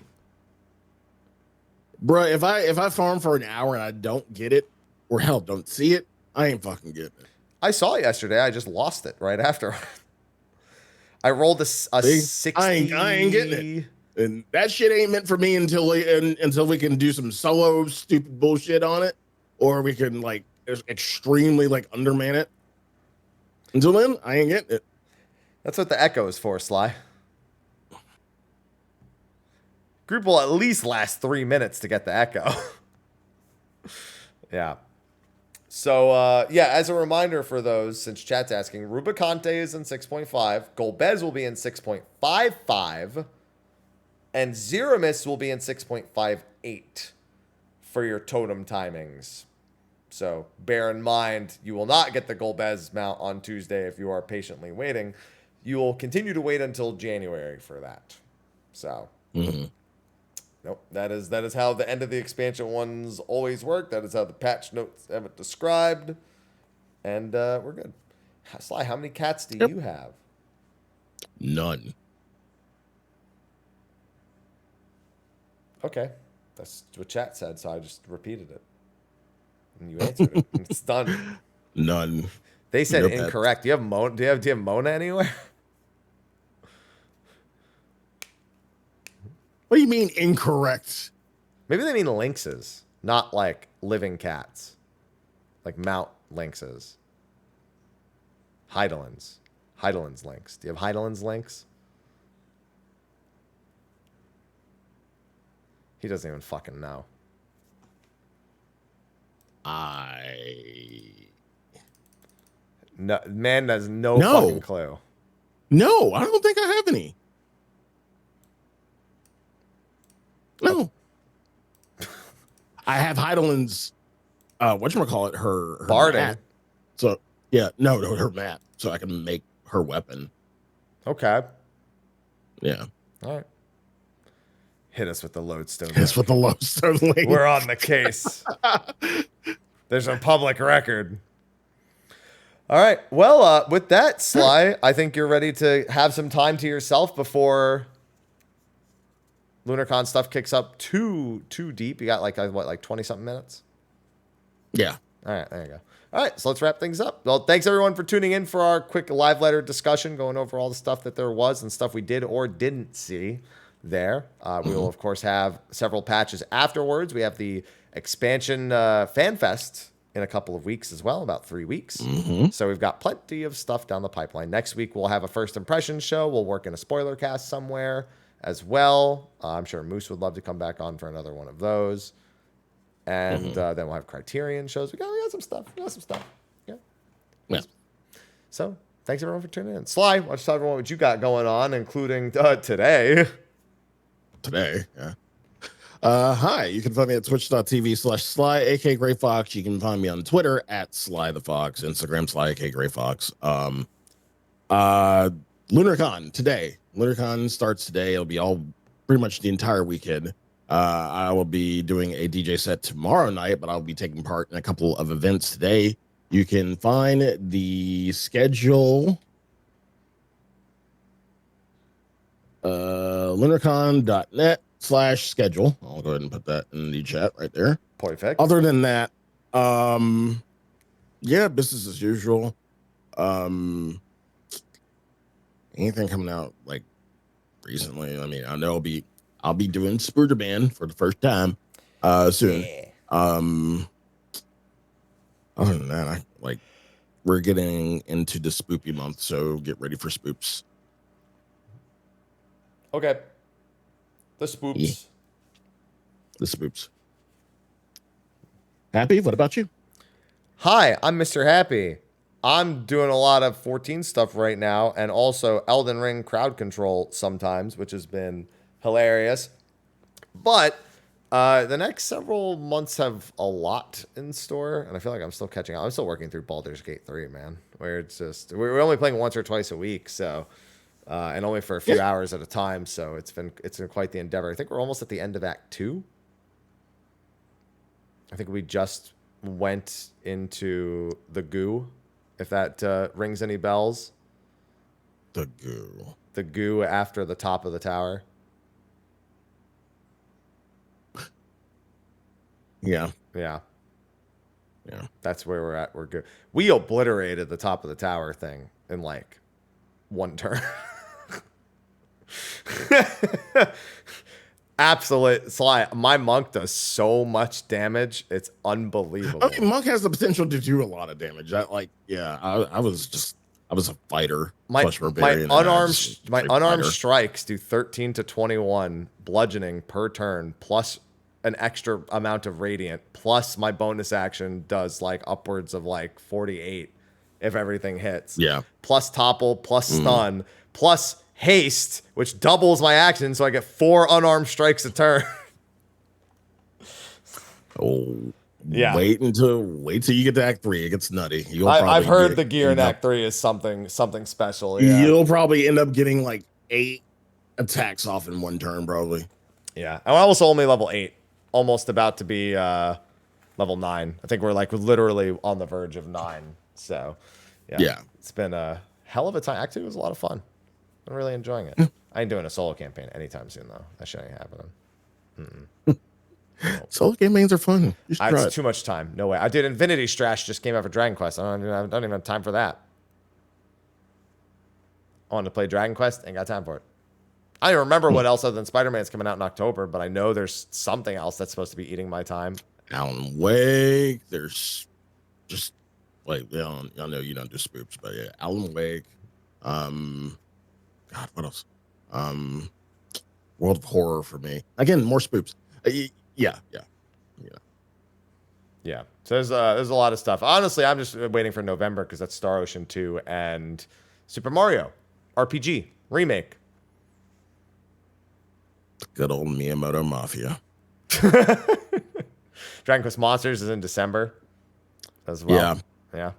Bro, if I farm for an hour and I don't get it, or hell, don't see it, I ain't fucking getting it. I saw it yesterday. I just lost it right after. I rolled a 60. I ain't getting it. And that shit ain't meant for me until we can do some solo stupid bullshit on it, or we can like extremely like underman it. Until then, I ain't getting it. That's what the Echo is for, Sly. Group will at least last 3 minutes to get the Echo. Yeah. So, yeah, as a reminder for those, since chat's asking, Rubicante is in 6.5, Golbez will be in 6.55, and Zeramis will be in 6.58 for your totem timings. So bear in mind, you will not get the Golbez mount on Tuesday if you are patiently waiting. You will continue to wait until January for that. So, nope, that is how the end of the expansion ones always work. That is how the patch notes have it described. And we're good. Sly, how many cats do you have? None. Okay, that's what chat said, so I just repeated it. And you answered it. It's done. None. They said incorrect. Do you have Mona? Do you have Mona anywhere? What do you mean incorrect? Maybe they mean lynxes, not like living cats, like mount lynxes. Heidelins. Heidelin's lynx. Do you have Heidelin's lynx? He doesn't even fucking know. No, man has no fucking clue. No, I don't think I have any. No. I have Heidelin's, whatchamacallit, her Barding. mat. So, yeah, no, her mat. So I can make her weapon. Okay. Yeah. All right. Hit us with the lodestone. Hit us with the lodestone link. We're on the case. There's a public record. All right. Well, with that, Sly, I think you're ready to have some time to yourself before LunarCon stuff kicks up too deep. You got like 20-something minutes? Yeah. All right. There you go. All right. So let's wrap things up. Well, thanks everyone for tuning in for our quick live letter discussion, going over all the stuff that there was and stuff we did or didn't see there. We will, of course, have several patches afterwards. We have the expansion fan fest in a couple of weeks as well, about 3 weeks. So we've got plenty of stuff down the pipeline. Next week, we'll have a first impression show. We'll work in a spoiler cast somewhere as well. I'm sure Moose would love to come back on for another one of those. And then we'll have Criterion shows. We got some stuff. Yeah. So thanks everyone for tuning in. Sly, why don't you tell everyone what you got going on, including today. Today, yeah. Hi, you can find me at twitch.tv/Sly, aka Gray Fox. You can find me on Twitter at Sly the Fox, Instagram Sly, aka Gray Fox. LunarCon today. LunarCon starts today. It'll be all pretty much the entire weekend. I will be doing a DJ set tomorrow night, but I'll be taking part in a couple of events today. You can find the schedule lunarcon.net/schedule. I'll go ahead and put that in the chat right there. Perfect. Other than that, yeah, business as usual. Anything coming out like recently? I mean, I know I'll be doing Spooderman for the first time soon. Yeah. Other than that, we're getting into the spoopy month, so get ready for spoops. Okay. The spoops. Yeah. The spoops. Happy? What about you? Hi, I'm Mr. Happy. I'm doing a lot of 14 stuff right now, and also Elden Ring crowd control sometimes, which has been hilarious. But the next several months have a lot in store, and I feel like I'm still catching up. I'm still working through Baldur's Gate 3, man, where it's just we're only playing once or twice a week, so and only for a few hours at a time. So it's been quite the endeavor. I think we're almost at the end of Act 2. I think we just went into the goo, if that rings any bells. The goo. The goo after the top of the tower. Yeah. Yeah. Yeah. That's where we're at. We're good. We obliterated the top of the tower thing in like one turn. Absolute Sly. My monk does so much damage. It's unbelievable. I mean, monk has the potential to do a lot of damage. I was a fighter. My barbarian, unarmed strikes do 13 to 21 bludgeoning per turn, plus an extra amount of radiant, plus my bonus action does like upwards of like 48 if everything hits. Yeah. Plus topple, plus stun, plus haste, which doubles my action, so I get 4 unarmed strikes a turn. Oh, yeah. Wait till you get to Act 3. It gets nutty. I've heard the gear in Act 3 is something special. Yeah. You'll probably end up getting like 8 attacks off in one turn, probably. Yeah. I'm also only level 8. Almost about to be level 9. I think we're like literally on the verge of 9. So, yeah. It's been a hell of a time. Actually, it was a lot of fun. I'm really enjoying it. I ain't doing a solo campaign anytime soon, though. That shit ain't happening. Solo campaigns are fun. It's too much time. No way. I did Infinity Strash just came out for Dragon Quest. I don't even have time for that. I wanted to play Dragon Quest. Ain't got time for it. I don't even remember what else other than Spider-Man's coming out in October, but I know there's something else that's supposed to be eating my time. Alan Wake. There's just like I know you don't do spoops, but yeah, Alan Wake. God, what else? World of Horror for me. Again, more spoops. Yeah. So there's a lot of stuff. Honestly, I'm just waiting for November because that's Star Ocean 2 and Super Mario RPG remake. Good old Miyamoto Mafia. Dragon Quest Monsters is in December as well. Yeah.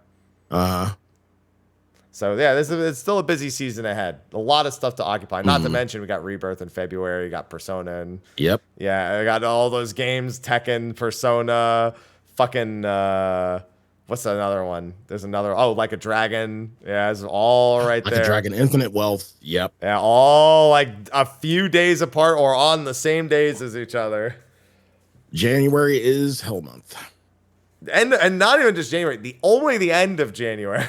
So yeah, it's still a busy season ahead. A lot of stuff to occupy. Not to mention we got Rebirth in February. You got Persona and I got all those games: Tekken, Persona, fucking what's another one? There's another. Oh, Like a Dragon. Yeah, it's all right there. Like a Dragon, Infinite Wealth. Yep. Yeah, all like a few days apart or on the same days as each other. January is Hell Month, and not even just January. Only the end of January.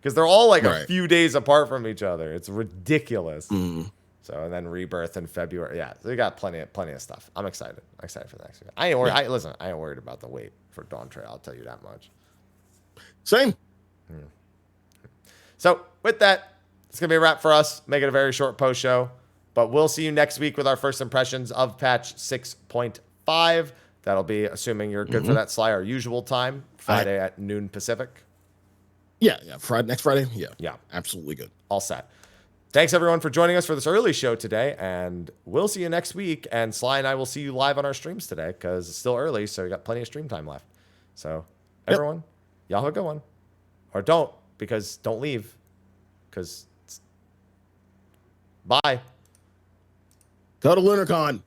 Because they're all like a few days apart from each other. It's ridiculous. So, and then Rebirth in February. Yeah, they got plenty of stuff. I'm excited. I'm excited for the next year. I ain't worried. I ain't worried about the wait for Dawn Trail. I'll tell you that much. Same. So, with that, it's going to be a wrap for us. Make it a very short post show. But we'll see you next week with our first impressions of patch 6.5. That'll be, assuming you're good for that, Sly, our usual time, Friday at noon Pacific. Yeah. Next Friday. Yeah. Absolutely good. All set. Thanks everyone for joining us for this early show today, and we'll see you next week. And Sly and I will see you live on our streams today because it's still early, so we got plenty of stream time left. So everyone, y'all have a good one, or don't leave, because bye. Go to LunarCon.